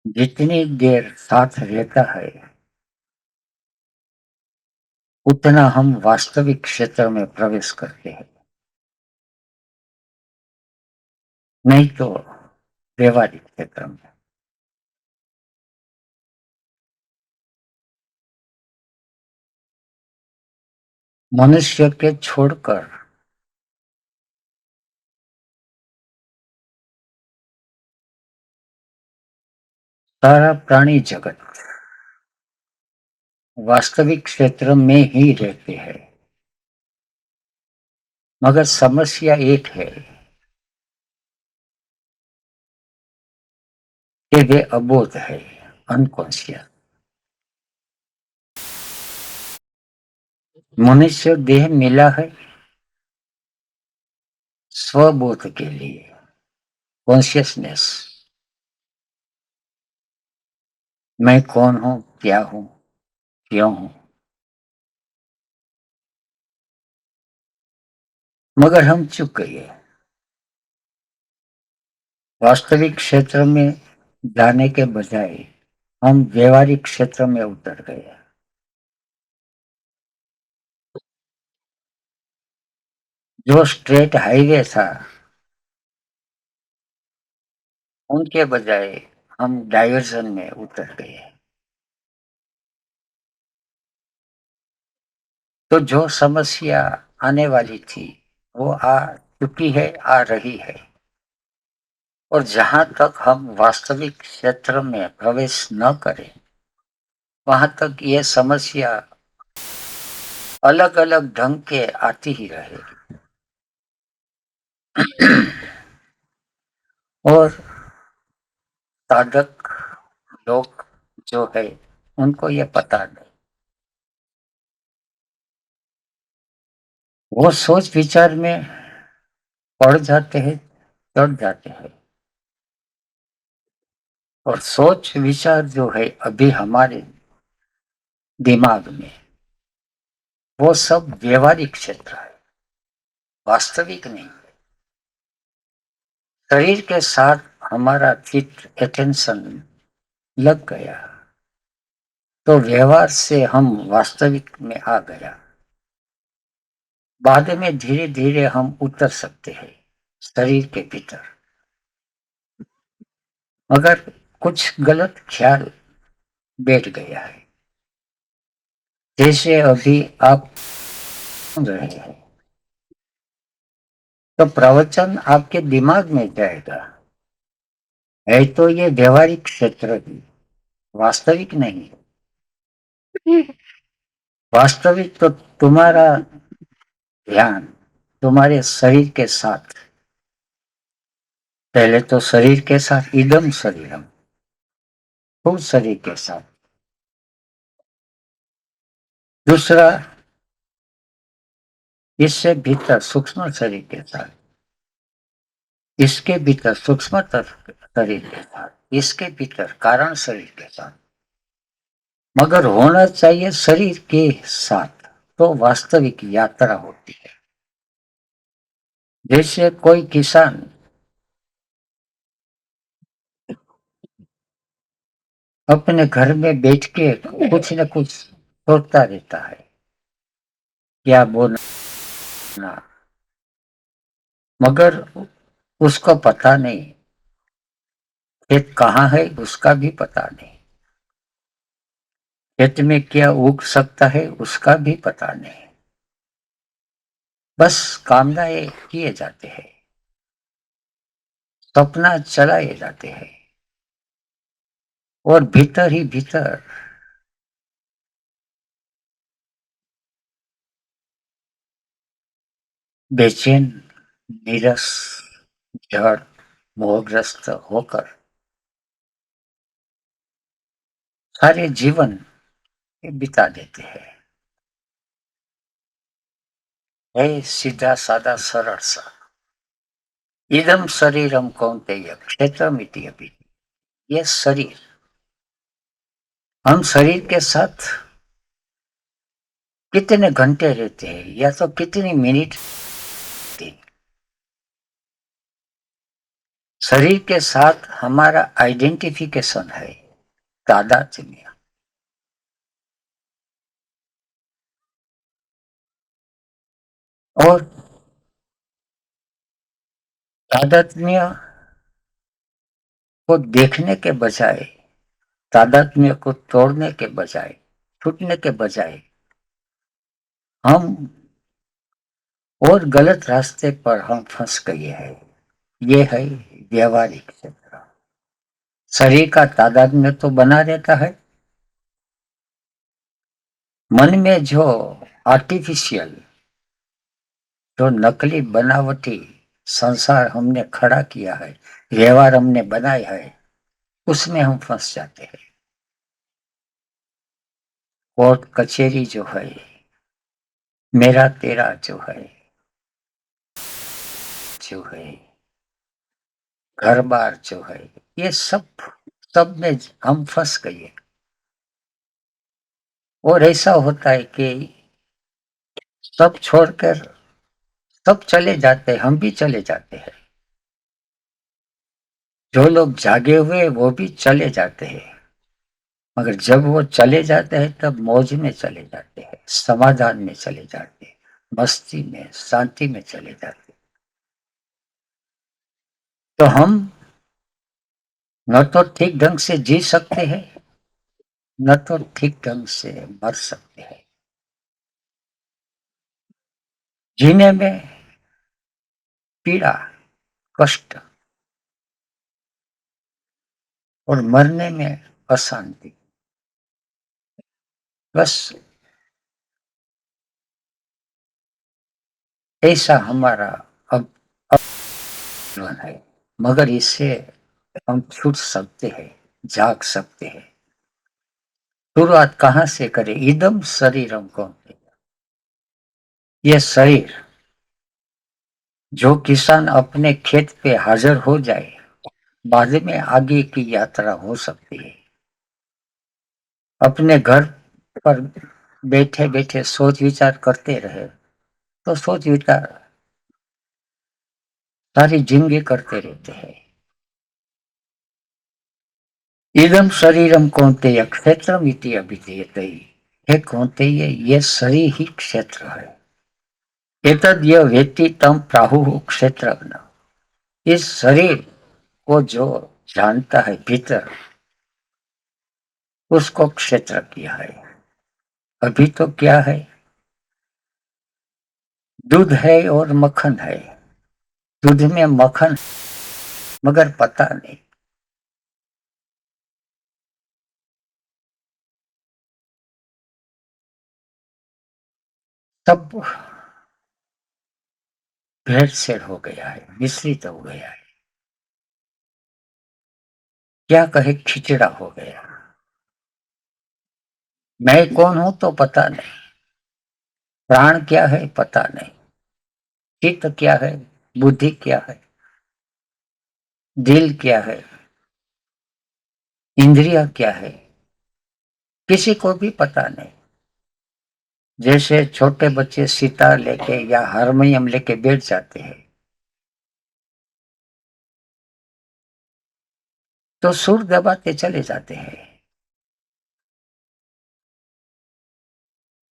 जितनी देर साथ रहता है उतना हम वास्तविक क्षेत्र में प्रवेश करते हैं, नहीं तो व्यवहारिक क्षेत्र में। मनुष्य के छोड़कर सारा प्राणी जगत वास्तविक क्षेत्र में ही रहते हैं। मगर समस्या एक है कि वे अबोध है, अनकॉन्शियस। मनुष्य देह मिला है स्वबोध के लिए, कॉन्शियसनेस। मैं कौन हूं, क्या हूं, क्यों हूं। मगर हम चूक गए। वास्तविक क्षेत्र में जाने के बजाय हम व्यवहारिक क्षेत्र में उतर गए। जो स्ट्रेट हाईवे था उनके बजाय हम डाइवर्जन में उतर गए। तो जो समस्या आने वाली थी वो आ चुकी है, आ रही है। और जहां तक हम वास्तविक क्षेत्र में प्रवेश न करें वहां तक ये समस्या अलग अलग ढंग के आती ही रहेगी। और साधक लोग जो है उनको ये पता नहीं। वो सोच विचार में पड़ जाते हैं, चढ़ जाते हैं। और सोच विचार जो है अभी हमारे दिमाग में, वो सब व्यवहारिक क्षेत्र है, वास्तविक नहीं। शरीर के साथ हमारा चित्त अटेंशन लग गया तो व्यवहार से हम वास्तविक में आ गया। बाद में धीरे धीरे हम उतर सकते हैं शरीर के भीतर। मगर कुछ गलत ख्याल बैठ गया है। जैसे अभी आप सुन रहे हैं तो प्रवचन आपके दिमाग में जाएगा, है तो ये व्यवहारिक क्षेत्र ही, वास्तविक नहीं। वास्तविक तो तुम्हारा ध्यान तुम्हारे शरीर के साथ, पहले तो शरीर के साथ इदम शरीरम, खूब शरीर के साथ। दूसरा, इससे भीतर सूक्ष्म शरीर के साथ, इसके भीतर सूक्ष्म शरीर के साथ, इसके भीतर कारण शरीर के साथ। मगर होना चाहिए शरीर के साथ, तो वास्तविक यात्रा होती है। जैसे कोई किसान अपने घर में बैठ के कुछ न कुछ सोचता रहता है, क्या बोलना, मगर उसको पता नहीं खेत कहाँ है, उसका भी पता नहीं। खेत में क्या उग सकता है उसका भी पता नहीं। बस कामनाएं किए जाते हैं, सपना चलाए जाते हैं, और भीतर ही भीतर बेचैन, नीरस, जड़, मोहग्रस्त होकर सारे जीवन बिता देते हैं। है सीधा साधा सरल सा, इदम शरीरम कौन्तेय क्षेत्रमिति अभी। ये शरीर, हम शरीर के साथ कितने घंटे रहते हैं या तो कितनी मिनट रहते हैं। शरीर के साथ हमारा आइडेंटिफिकेशन है, तादात्म्य। और तादात्म्य को देखने के बजाय, तादात्म्य को तोड़ने के बजाय, छूटने के बजाय हम और गलत रास्ते पर हम फंस गए हैं। ये है व्यवहारिक क्षेत्र। शरीर का तादात्म्य तो बना रहता है, मन में जो आर्टिफिशियल, जो नकली बनावटी संसार हमने खड़ा किया है, व्यवहार हमने बनाया है, उसमें हम फंस जाते हैं। कोर्ट कचहरी जो है, मेरा तेरा जो है, घर बार जो है, ये सब में हम फंस गए। और ऐसा होता है कि सब छोड़कर सब चले जाते हैं, हम भी चले जाते हैं। जो लोग जागे हुए वो भी चले जाते हैं। मगर जब वो चले जाते हैं तब मौज में चले जाते हैं, समाधान में चले जाते हैं, मस्ती में, शांति में चले जाते हैं। तो हम न तो ठीक ढंग से जी सकते हैं, न तो ठीक ढंग से मर सकते हैं। जीने में पीड़ा, कष्ट, और मरने में अशांति। बस ऐसा हमारा अब जीवन है। मगर इससे हम छूट सकते हैं, जाग सकते हैं। शुरुआत कहाँ से करें? इदम शरीरम कौन? ये शरीर, जो किसान अपने खेत पे हाजिर हो जाए, बाद में आगे की यात्रा हो सकती है। अपने घर पर बैठे बैठे सोच विचार करते रहे तो सोच विचार सारी जिंदगी करते रहते हैं। इदम शरीरम कौन्तेय क्षेत्रम इति अभिधीयते। हे कौन्तेय, ये शरीर ही क्षेत्र है। एतद यह व्यक्ति तम प्राहु क्षेत्रज्ञ। इस शरीर को जो जानता है भीतर, उसको क्षेत्र किया है। अभी तो क्या है, दूध है और मक्खन है। दूध में मक्खन मगर पता नहीं। सब भेड़सेड़ हो गया है, मिश्रित हो गया है। क्या कहे, खिचड़ा हो गया। मैं कौन हूं तो पता नहीं, प्राण क्या है पता नहीं, चित्त क्या है, बुद्धि क्या है, दिल क्या है, इंद्रिया क्या है, किसी को भी पता नहीं। जैसे छोटे बच्चे सितार लेके या हारमोनियम लेके बैठ जाते हैं तो सुर दबाते चले जाते हैं।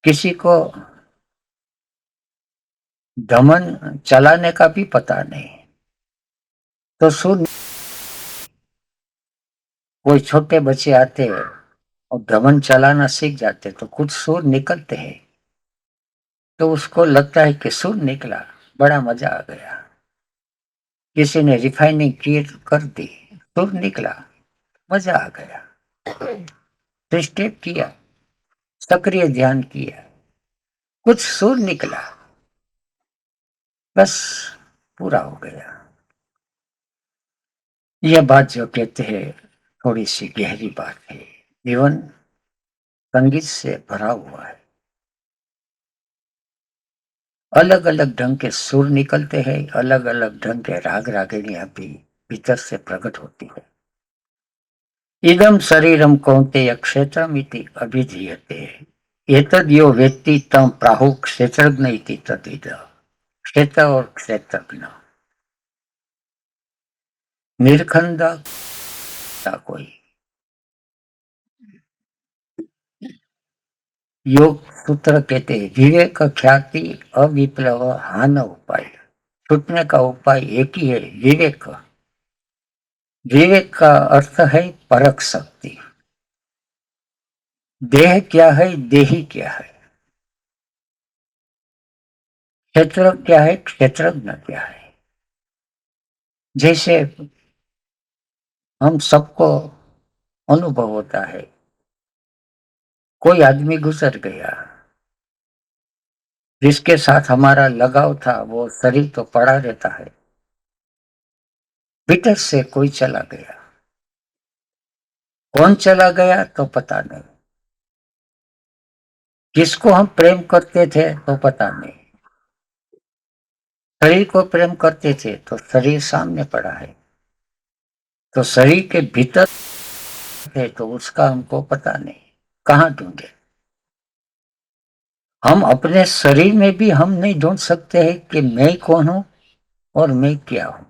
किसी को धमन चलाने का भी पता नहीं तो सुर, कोई छोटे बच्चे आते हैं और धमन चलाना सीख जाते तो कुछ सुर निकलते हैं तो उसको लगता है कि सुर निकला, बड़ा मजा आ गया। किसी ने रिफाइनिंग की कर दी, सुर निकला, मजा आ गया। स्टेप किया, सक्रिय ध्यान किया, कुछ सुर निकला, बस पूरा हो गया। यह बात जो कहते हैं थोड़ी सी गहरी बात है। जीवन संगीत से भरा हुआ है। अलग अलग ढंग के सुर निकलते हैं, अलग अलग ढंग के राग रागिणियां भी भीतर से प्रकट होती है। इदम शरीरम कौन्तेय क्षेत्रमिति अभिधीयते। एतद यो वेत्ति तम प्राहु क्षेत्रज्ञ इति तदिद। क्षेत्र और क्षेत्रज्ञ निर्खंदा कोई। योग सूत्र कहते हैं, विवेक ख्याति अविप्लव हान उपाय। छूटने का उपाय एक ही है, विवेक। विवेक का अर्थ है परख शक्ति। देह क्या है, देही क्या है, क्षेत्र क्या है, क्षेत्रज्ञ क्या है। जैसे हम सबको अनुभव होता है, कोई आदमी गुजर गया, जिसके साथ हमारा लगाव था वो शरीर तो पड़ा रहता है, भीतर से कोई चला गया। कौन चला गया तो पता नहीं, किसको हम प्रेम करते थे तो पता नहीं। शरीर को प्रेम करते थे तो शरीर सामने पड़ा है, तो शरीर के भीतर है तो उसका हमको पता नहीं, कहाँ ढूंढे। हम अपने शरीर में भी हम नहीं ढूंढ सकते हैं कि मैं कौन हूं और मैं क्या हूं।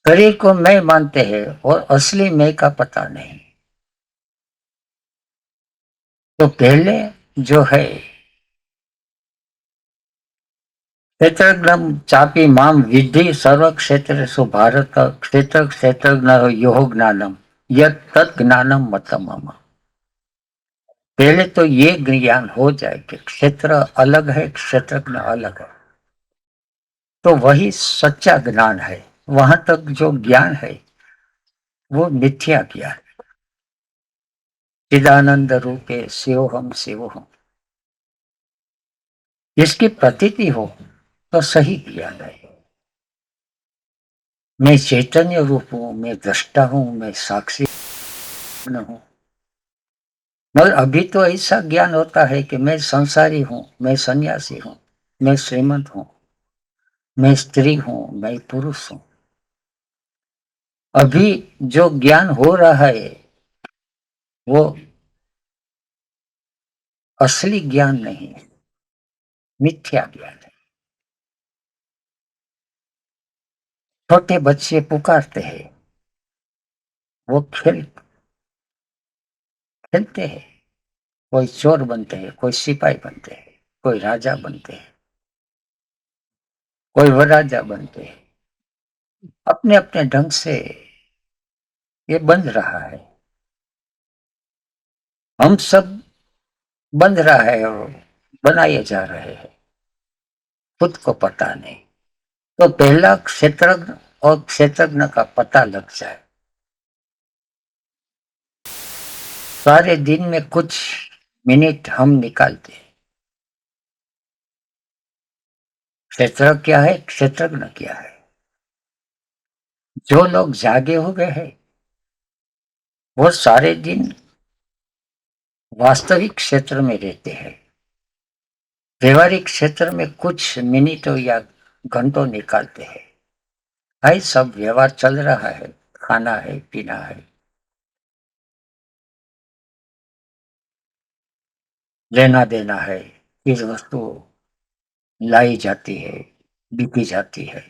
शरीर को मैं मानते हैं और असली मैं का पता नहीं। तो पहले जो है, क्षेत्रज्ञ चापी माम विद्धि सर्व क्षेत्र भारत क्षेत्र क्षेत्रज्ञ यो ज्ञानम यत तत् ज्ञानम मतम मम। पहले तो ये ज्ञान हो जाए कि क्षेत्र अलग है, क्षेत्रज्ञ अलग है, तो वही सच्चा ज्ञान है। वहां तक जो ज्ञान है वो मिथ्या ज्ञान है। चिदानंद रूपे शिवोहम शिवोहम, इसकी प्रतीति हो तो सही ज्ञान है। मैं चैतन्य रूप हूं, मैं दृष्टा हूं, मैं साक्षी हूं। मगर अभी तो ऐसा ज्ञान होता है कि मैं संसारी हूं, मैं सन्यासी हूं, मैं श्रीमंत हूं, मैं स्त्री हूं, मैं पुरुष हूं। अभी जो ज्ञान हो रहा है वो असली ज्ञान नहीं है, मिथ्या ज्ञान है। छोटे बच्चे पुकारते हैं, वो खेलते हैं, कोई चोर बनते हैं, कोई सिपाही बनते हैं, कोई राजा बनते हैं, कोई वरराजा बनते हैं, अपने अपने ढंग से ये बन रहा है। हम सब बन रहा है और बनाए जा रहे हैं, खुद को पता नहीं। तो पहला क्षेत्रज्ञ और क्षेत्रज्ञ का पता लग जाए। सारे दिन में कुछ मिनट हम निकालते हैं। क्षेत्र क्या है, क्षेत्रज्ञ क्या है? जो लोग जागे हुए हैं वो सारे दिन वास्तविक क्षेत्र में रहते हैं, व्यवहारिक क्षेत्र में कुछ मिनटों या घंटों निकालते हैं। भाई सब व्यवहार चल रहा है, खाना है, पीना है, लेना देना है, चीज वस्तु लाई जाती है, बिकी जाती है।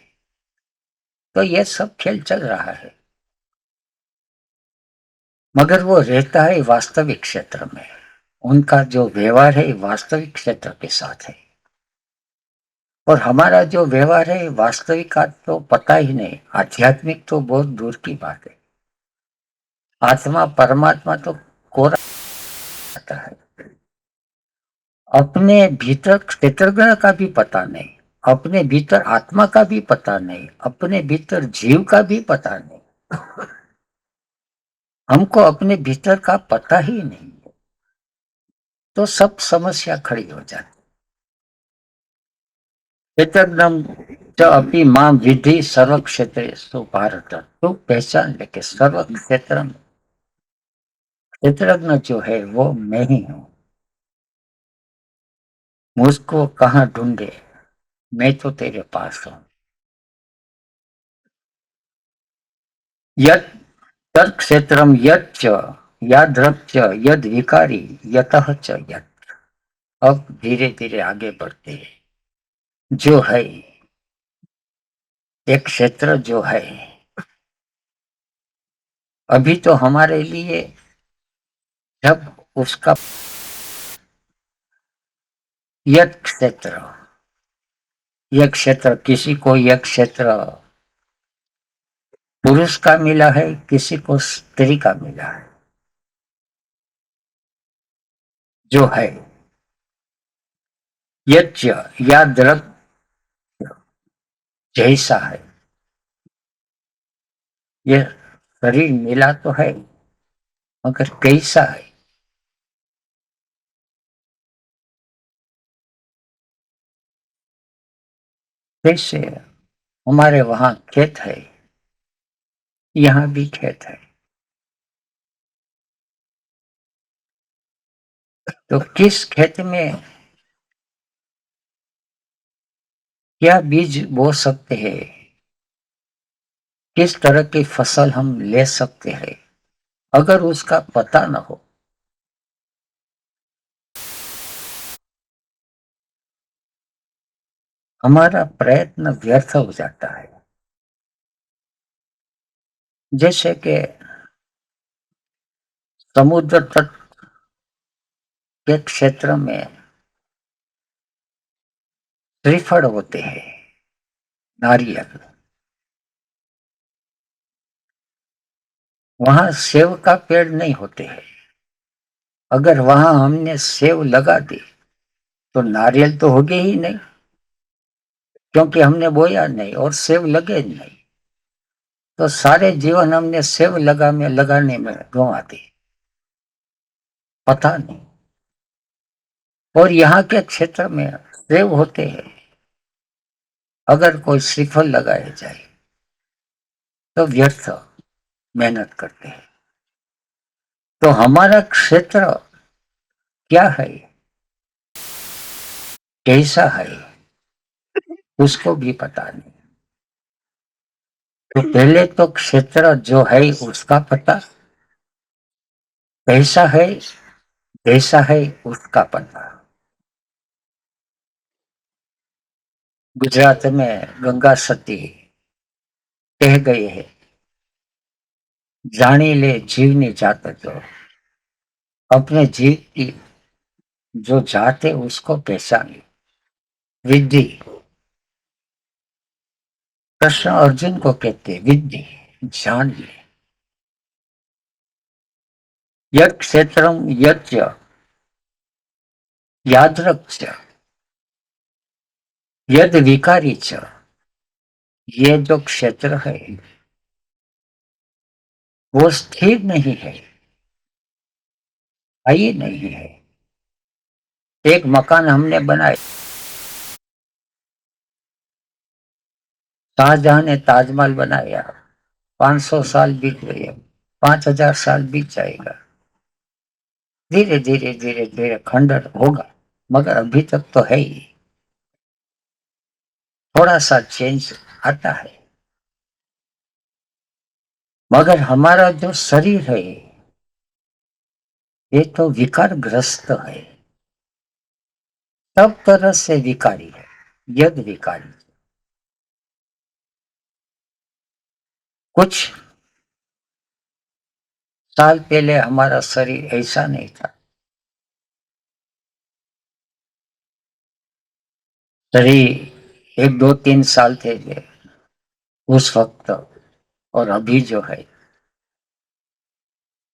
तो ये सब खेल चल रहा है, मगर वो रहता है वास्तविक क्षेत्र में। उनका जो व्यवहार है वास्तविक क्षेत्र के साथ है, और हमारा जो व्यवहार है वास्तविक का तो पता ही नहीं, आध्यात्मिक तो बहुत दूर की बात है। आत्मा परमात्मा तो कोरा आता है। अपने भीतर क्षेत्रज्ञ का भी पता नहीं, अपने भीतर आत्मा का भी पता नहीं, अपने भीतर जीव का भी पता नहीं। हमको अपने भीतर का पता ही नहीं, तो सब समस्या खड़ी हो जाती। क्षेत्रज्ञ च अपनी मां विधि सर्व क्षेत्रेषु भारत। तो पहचान ले के सर्व क्षेत्र में क्षेत्रज्ञ जो है वो मैं ही हूं। मुझको कहाँ ढूंढे, मैं तो तेरे पास हूं। यत् तत् क्षेत्रम यच्च याद्रक्च यद विकारी यतः च यत्। अब धीरे धीरे आगे बढ़ते हैं। जो है एक क्षेत्र जो है, अभी तो हमारे लिए जब उसका यह क्षेत्र, यह क्षेत्र किसी को यह क्षेत्र पुरुष का मिला है, किसी को स्त्री का मिला है। जो है यज्ञ या द्रव्य जैसा है, यह शरीर मिला तो है मगर कैसा है? कैसे? हमारे वहां खेत है, यहाँ भी खेत है, तो किस खेत में क्या बीज बो सकते हैं, किस तरह की फसल हम ले सकते हैं, अगर उसका पता न हो हमारा प्रयत्न व्यर्थ हो जाता है। जैसे कि समुद्र तट के क्षेत्र में श्रीफल होते हैं, नारियल। वहां सेव का पेड़ नहीं होते हैं। अगर वहां हमने सेव लगा दी तो नारियल तो होगे ही नहीं, क्योंकि हमने बोया नहीं और सेव लगे नहीं। तो सारे जीवन हमने सेव लगाने में गंवा दी, पता नहीं। और यहाँ के क्षेत्र में सेव होते हैं, अगर कोई श्रीफल लगाए जाए तो व्यर्थ मेहनत करते हैं। तो हमारा क्षेत्र क्या है, कैसा है, उसको भी पता नहीं। तो पहले तो क्षेत्र जो है उसका पता, कैसा है, कैसा है, उसका पता। गुजरात में गंगा सती कह गए हैं, जानी ले जीवनी जात जो, अपने जीव की जो जात है उसको पहचाने। विद्धि, कृष्ण अर्जुन को कहते विद्धि, जान ले। यत् क्षेत्रम यच्च यादृक् च, यद विकारी च, ये जो क्षेत्र है वो स्थिर नहीं है, स्थायी नहीं है। एक मकान हमने बनाया, शाहजहां ने ताजमहल बनाया, 500 साल बीत गए, 5000 साल बीत जाएगा, धीरे धीरे धीरे धीरे खंडर होगा, मगर अभी तक तो है ही। थोड़ा सा चेंज आता है, मगर हमारा जो शरीर है ये तो विकार ग्रस्त है, सब तरह से विकारी है। यद विकारी, कुछ साल पहले हमारा शरीर ऐसा नहीं था, शरीर 1 2 3 साल थे उस वक्त, और अभी जो है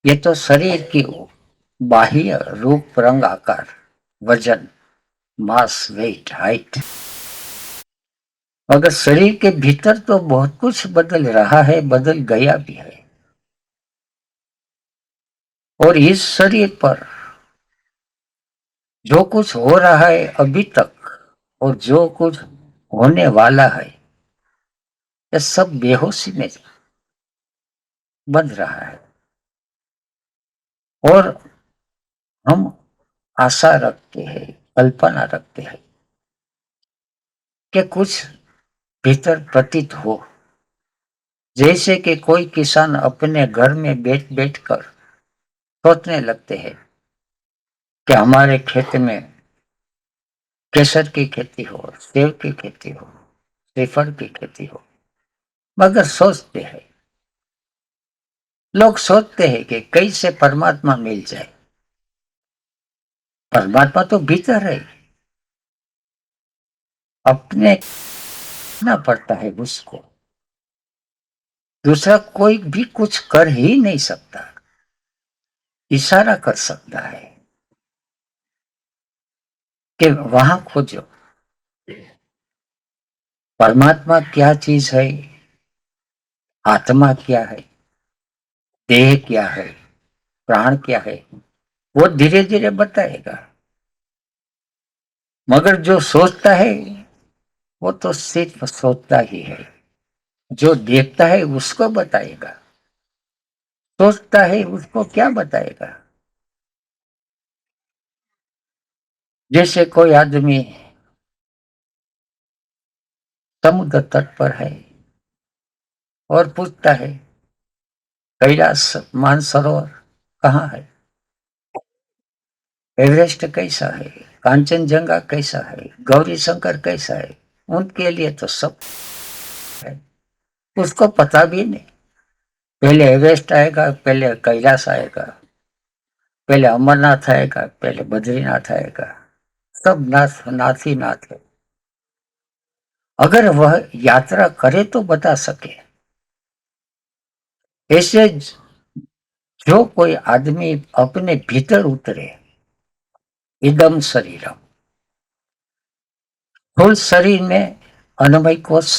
ये तो शरीर की बाह्य रूप रंग आकार, वजन, मास, वेट, हाइट, मगर शरीर के भीतर तो बहुत कुछ बदल रहा है, बदल गया भी है। और इस शरीर पर जो कुछ हो रहा है अभी तक और जो कुछ होने वाला है, ये सब बेहोशी में बन रहा है। और हम आशा रखते हैं, कल्पना रखते हैं कि कुछ भीतर प्रतीत हो, जैसे कि कोई किसान अपने घर में बैठ बैठ कर सोचने लगते हैं कि हमारे खेत में केसर की खेती हो, सेब की खेती हो, श्रीफल की खेती हो। मगर सोचते हैं, लोग सोचते हैं कि कैसे परमात्मा मिल जाए। परमात्मा तो भीतर है, अपने ना पड़ता है उसको, दूसरा कोई भी कुछ कर ही नहीं सकता, इशारा कर सकता है कि वहां खोजो। परमात्मा क्या चीज है, आत्मा क्या है, देह क्या है, प्राण क्या है, वो धीरे धीरे बताएगा। मगर जो सोचता है वो तो सिर्फ सोचता ही है, जो देखता है उसको बताएगा, सोचता है उसको क्या बताएगा। जैसे कोई आदमी समुद्र तट पर है और पूछता है कैलाश मानसरोवर कहाँ है, एवरेस्ट कैसा है, कांचनजंगा कैसा है, गौरी शंकर कैसा है, उनके लिए तो सब है, उसको पता भी नहीं। पहले एवरेस्ट आएगा, पहले कैलाश आएगा, पहले अमरनाथ आएगा, पहले बद्रीनाथ आएगा, सब नाथ नाथ ही नाथ है। अगर वह यात्रा करे तो बता सके। ऐसे जो कोई आदमी अपने भीतर उतरे, इदम शरीरम, फुल शरीर में अन्नमय कोश,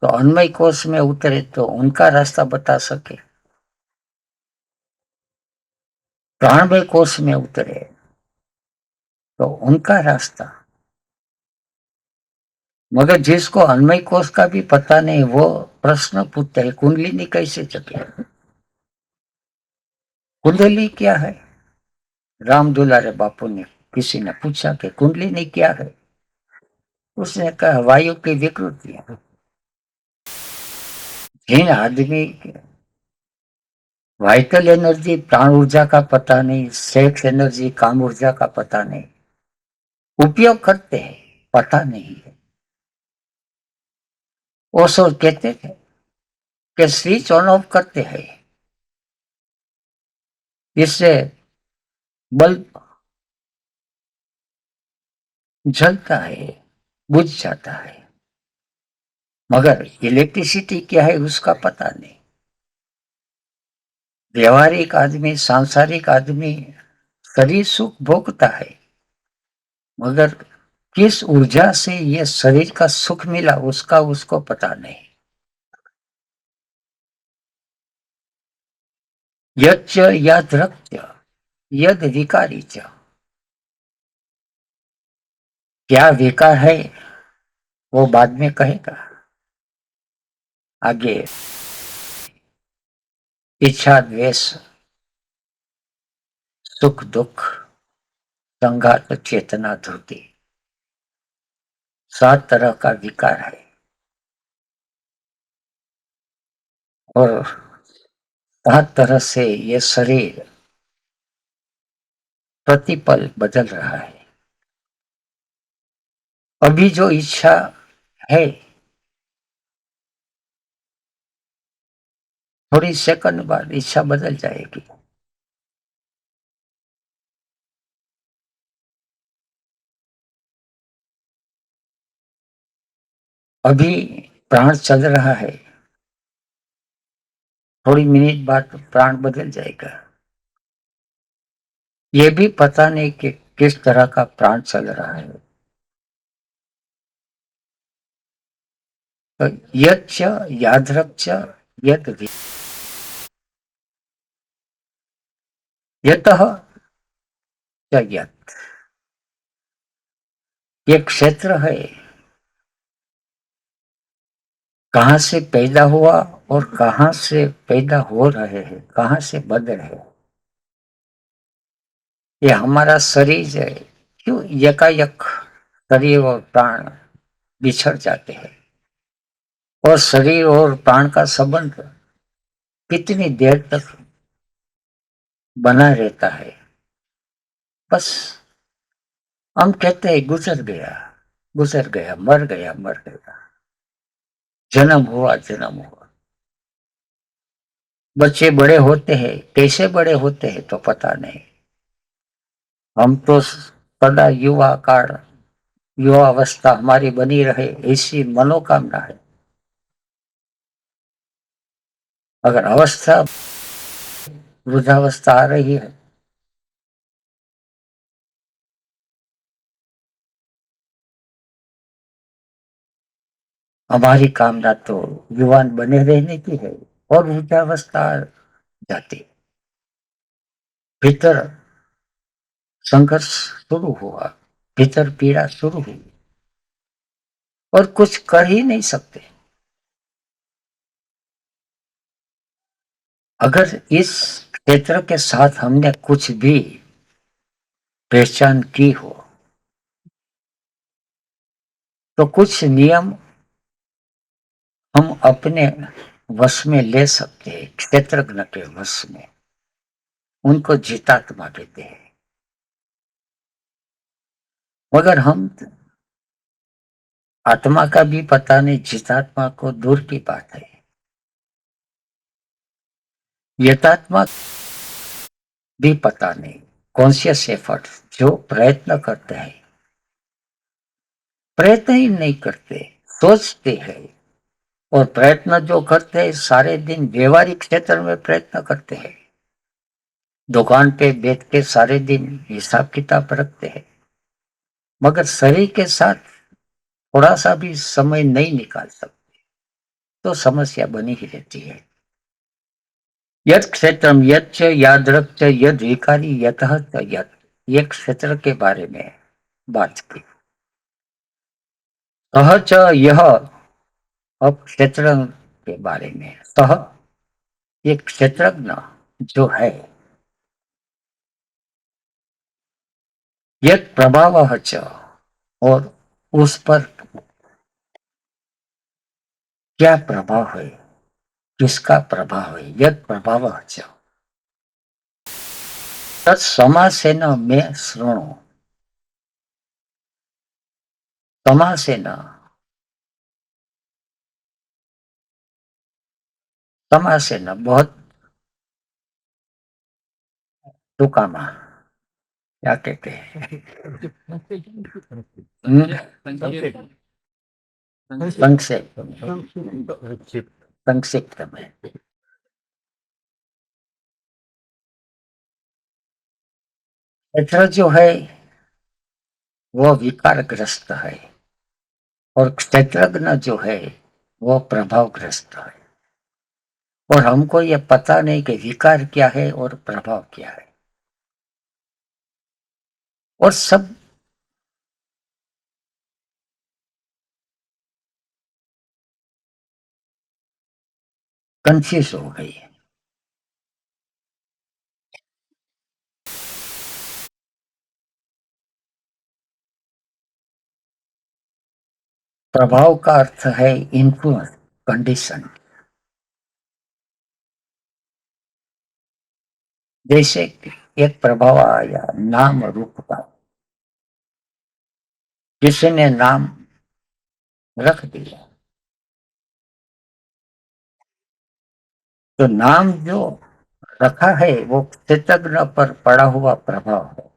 तो अन्नमय कोश में उतरे तो उनका रास्ता बता सके, प्राणमय कोश में उतरे तो उनका रास्ता। मगर जिसको अन्नमय कोश का भी पता नहीं, वो प्रश्न पूछते है कुंडलिनी कैसे चले, कुंडली क्या है, राम दुलारे बापू ने किसी ने पूछा कि कुंडलिनी क्या है? उसने कहा वायु की विकृति है। जिन आदमी वाइटल एनर्जी प्राण ऊर्जा का पता नहीं, सेक्स एनर्जी काम ऊर्जा का पता नहीं, उपयोग करते हैं, पता नहीं है। वो सोच कहते थे कि स्विच ऑन ऑफ करते हैं, इससे बल्ब जलता है, बुझ जाता है, मगर इलेक्ट्रिसिटी क्या है उसका पता नहीं। व्यवहारिक आदमी, सांसारिक आदमी शरीर सुख भोगता है, मगर किस ऊर्जा से ये शरीर का सुख मिला उसका उसको पता नहीं। यच्च याद्रक्त्य यद विकारी च, क्या विकार है वो बाद में कहेगा। आगे इच्छा द्वेष सुख दुख संघात चेतना धृति, 7 तरह का विकार है और 7 तरह से ये शरीर प्रतिपल बदल रहा है। अभी जो इच्छा है थोड़ी सेकंड बाद इच्छा बदल जाएगी। अभी प्राण चल रहा है, थोड़ी मिनट बाद प्राण बदल जाएगा। ये भी पता नहीं कि किस तरह का प्राण चल रहा है। तो यच्च यादृक्च यद यतः च यत्, ये क्षेत्र है, कहाँ से पैदा हुआ और कहाँ से पैदा हो रहे हैं, कहाँ से बदल है। ये हमारा शरीर है, क्यों यकायक शरीर और प्राण बिछड़ जाते हैं, और शरीर और प्राण का संबंध कितनी देर तक बना रहता है। बस हम कहते हैं गुजर गया, गुजर गया, मर गया, मर गया, जन्म हुआ, जन्म हुआ। बच्चे बड़े होते हैं, कैसे बड़े होते हैं तो पता नहीं। हम तो सदा युवा काल, युवा अवस्था हमारी बनी रहे ऐसी मनोकामना है। अगर अवस्था वृद्धावस्था आ रही है, हमारी कामना तो युवान बने रहने की है, और वृद्धावस्था जाती, भीतर संघर्ष शुरू हुआ, भीतर पीड़ा शुरू हुई, और कुछ कर ही नहीं सकते। अगर इस क्षेत्र के साथ हमने कुछ भी पहचान की हो तो कुछ नियम हम अपने वश में ले सकते हैं, क्षेत्रज्ञ के वश में। उनको जितात्मा कहते हैं। मगर हम आत्मा का भी पता नहीं, जितात्मा को दूर की बात है। यथात्मा भी पता नहीं। कॉन्शियस एफर्ट, जो प्रयत्न करते हैं, प्रयत्न ही नहीं करते, सोचते हैं। और प्रयत्न जो करते हैं सारे दिन व्यवहारिक क्षेत्र में प्रयत्न करते हैं, दुकान पे बैठ के सारे दिन हिसाब किताब रखते हैं, मगर शरीर के साथ थोड़ा सा भी समय नहीं निकाल सकते, तो समस्या बनी ही रहती है। यद क्षेत्रम यच्च यादृक् यद विकारी यतः च यत्, ये क्षेत्र के बारे में बात की। सह च यह, अब क्षेत्र के बारे में। सह, ये क्षेत्रज्ञ जो है, यद प्रभाव च, और उस पर क्या प्रभाव है, किसका प्रभाव है, यद प्रभाव च तत्समासेन में शृणु। समासेन, समासेन बहुत टूकामा, क्या कहते हैं, संक्षेप, संक्षिप्त में। क्षेत्र जो है वो विकारग्रस्त है, और क्षेत्रज्ञ जो है वो प्रभावग्रस्त है। और हमको ये पता नहीं कि विकार क्या है और प्रभाव क्या है, और सब कंफ्यूज हो गई है। प्रभाव का अर्थ है इन्फ्लुएंस, कंडीशन। जैसे एक प्रभाव आया नाम रूप का, किसी ने नाम रख दिया, तो नाम जो रखा है वो क्षेत्रज्ञ पर पड़ा हुआ प्रभाव है,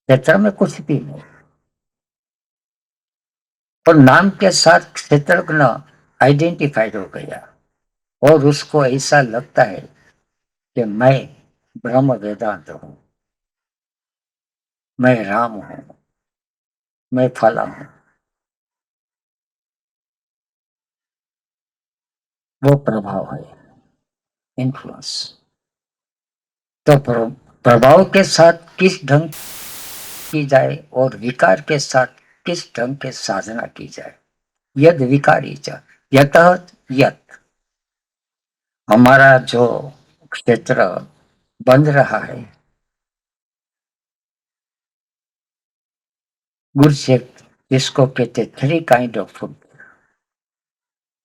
क्षेत्र में कुछ भी नहीं। और नाम के साथ क्षेत्रज्ञ आइडेंटिफाइड हो गया, और उसको ऐसा लगता है कि मैं ब्रह्म वेदांत हूं, मैं राम हूं, मैं फला हूं। वो प्रभाव है, इन्फ्लुएंस। तो प्रभाव के साथ किस ढंग की जाए और विकार के साथ किस ढंग के साधना की जाए। यद विकारी च, यतः यत, हमारा जो क्षेत्र बन रहा है, गुड शेप, जिसको कहते थ्री काइंड ऑफ फूड।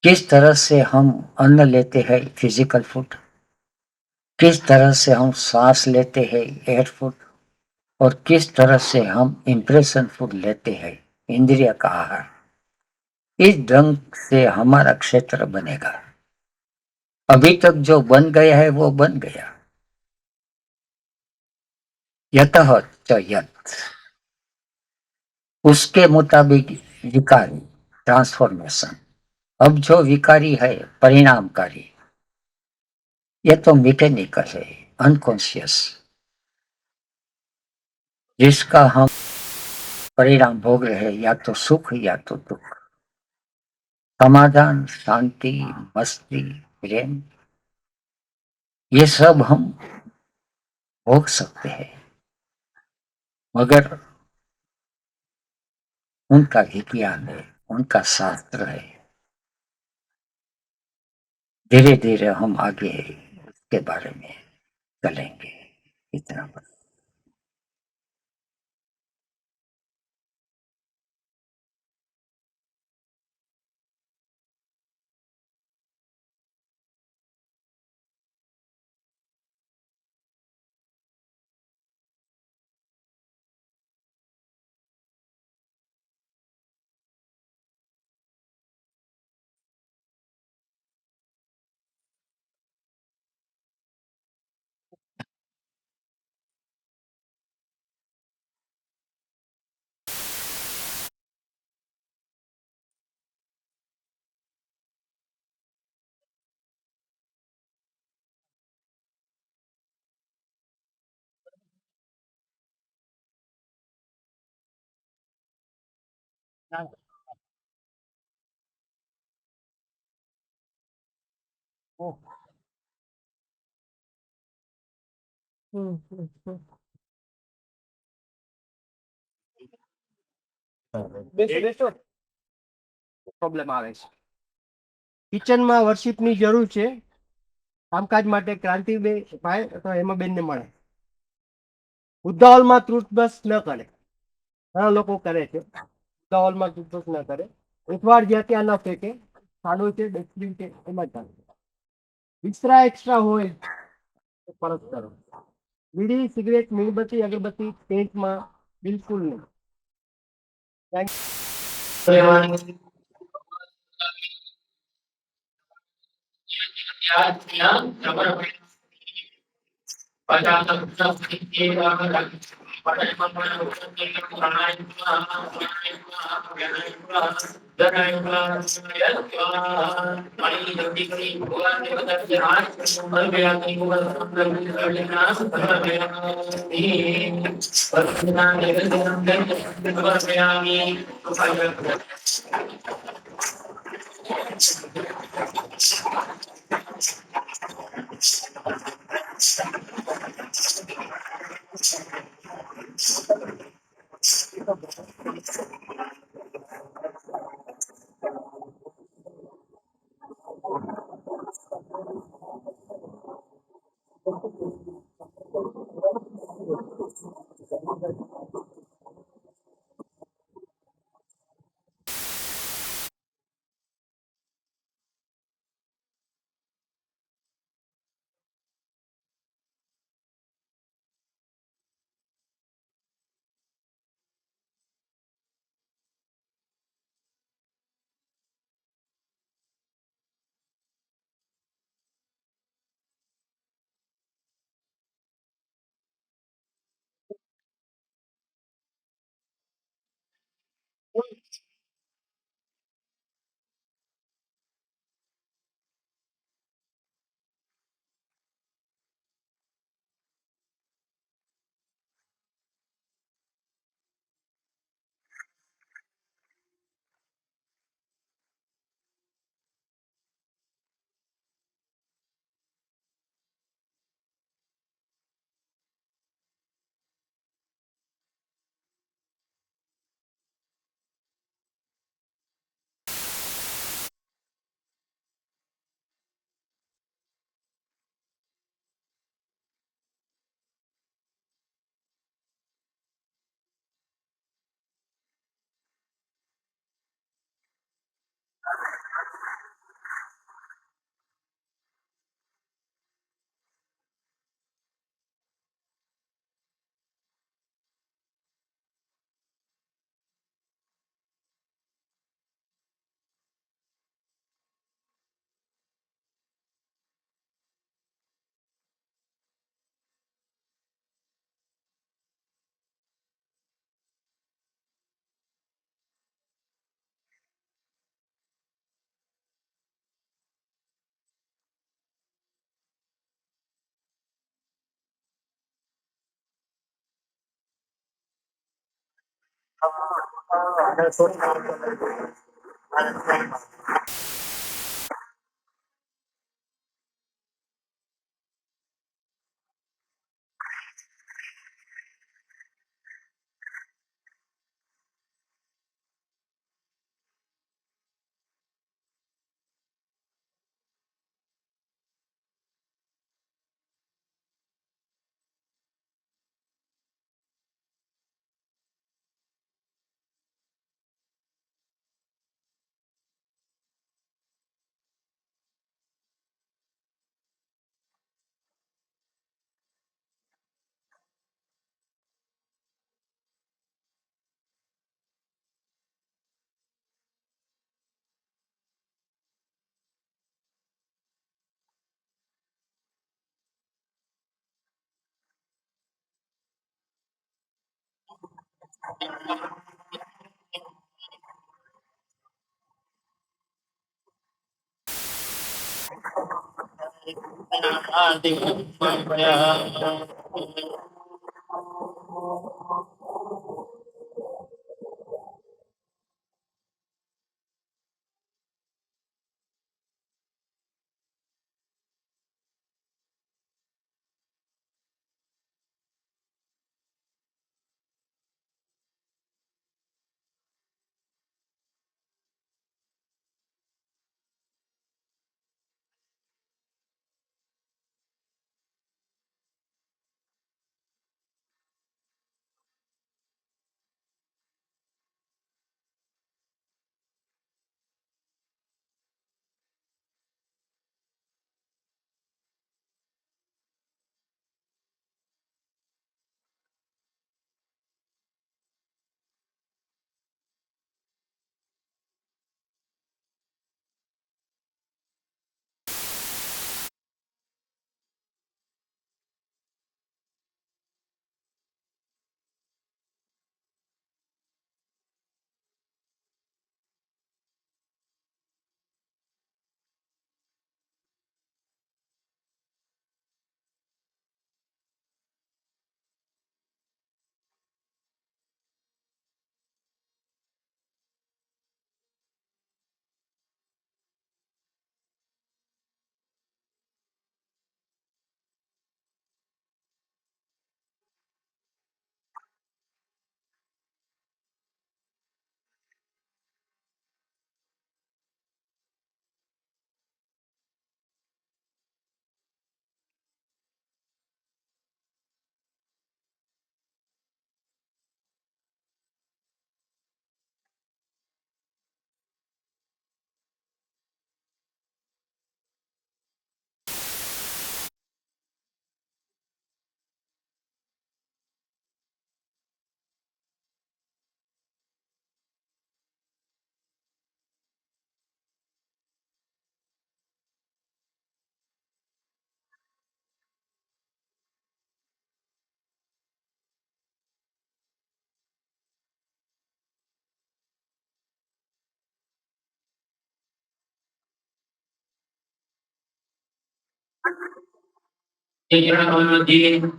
किस तरह से हम अन्न लेते हैं, फिजिकल फूड, किस तरह से हम सांस लेते हैं, एयर फूड, और किस तरह से हम इंप्रेशन फूड लेते हैं, इंद्रिय का आहार। इस ढंग से हमारा क्षेत्र बनेगा। अभी तक जो बन गया है वो बन गया। यतः च यत, उसके मुताबिक विकारी, ट्रांसफॉर्मेशन। अब जो विकारी है परिणामकारी, ये तो मैकेनिकल है, अनकॉन्शियस, जिसका हम परिणाम भोग रहे हैं, या तो सुख या तो दुख, समाधान, शांति, मस्ती, प्रेम, ये सब हम भोग सकते हैं। मगर उनका विज्ञान है, उनका शास्त्र है। धीरे धीरे हम आगे उसके बारे में चलेंगे। इतना बस। પ્રોબ્લેમ આવે છે. કિચનમાં વર્શિપની જરૂર છે. કામકાજ માટે ક્રાંતિભાઈ અથવા હેમાબેનને મળે. ઉદ્દાવલમાં તૃટ બસ ન કરે. ઘણા લોકો કરે છે, ઉતાવળમાં ટૂથબ્રશ ના કરે, એકવાર જ્યાં ત્યાં ના ફેંકે, ખાડો છે ડસ્ટબિન છે એમાં જ નાખે. વિસરા એક્સ્ટ્રા હોય તો પરત કરો. બીડી, સિગરેટ, મીણબત્તી, અગરબત્તી પેન્ટમાં બિલકુલ નહીં.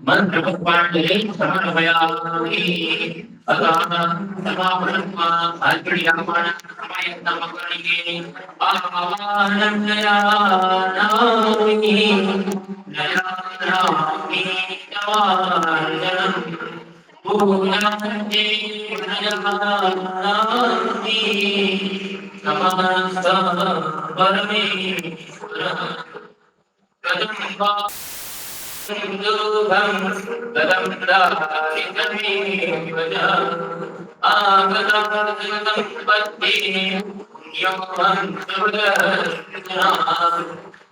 मंत्रपुष्पांजलि समर्पयामि अतः समापनत्वा अर्पणीयमाण समयत्नमकरणे आनन्दयानामि नयानामि नवार्जनम् पूर्णान्ते नयानामि समस्त परमेश्वर कदम्बा दुर्गं गदं दारिद्र्यमेव च आगतं पद्मे पुण्यं सुरजनाः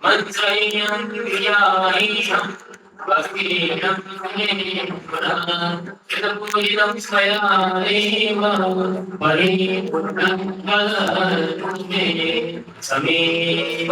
मन्त्रयं क्रियायं भक्तिनं मे पुनः चिरपूजितं स्वया एव परिपूर्णं वदतु समीप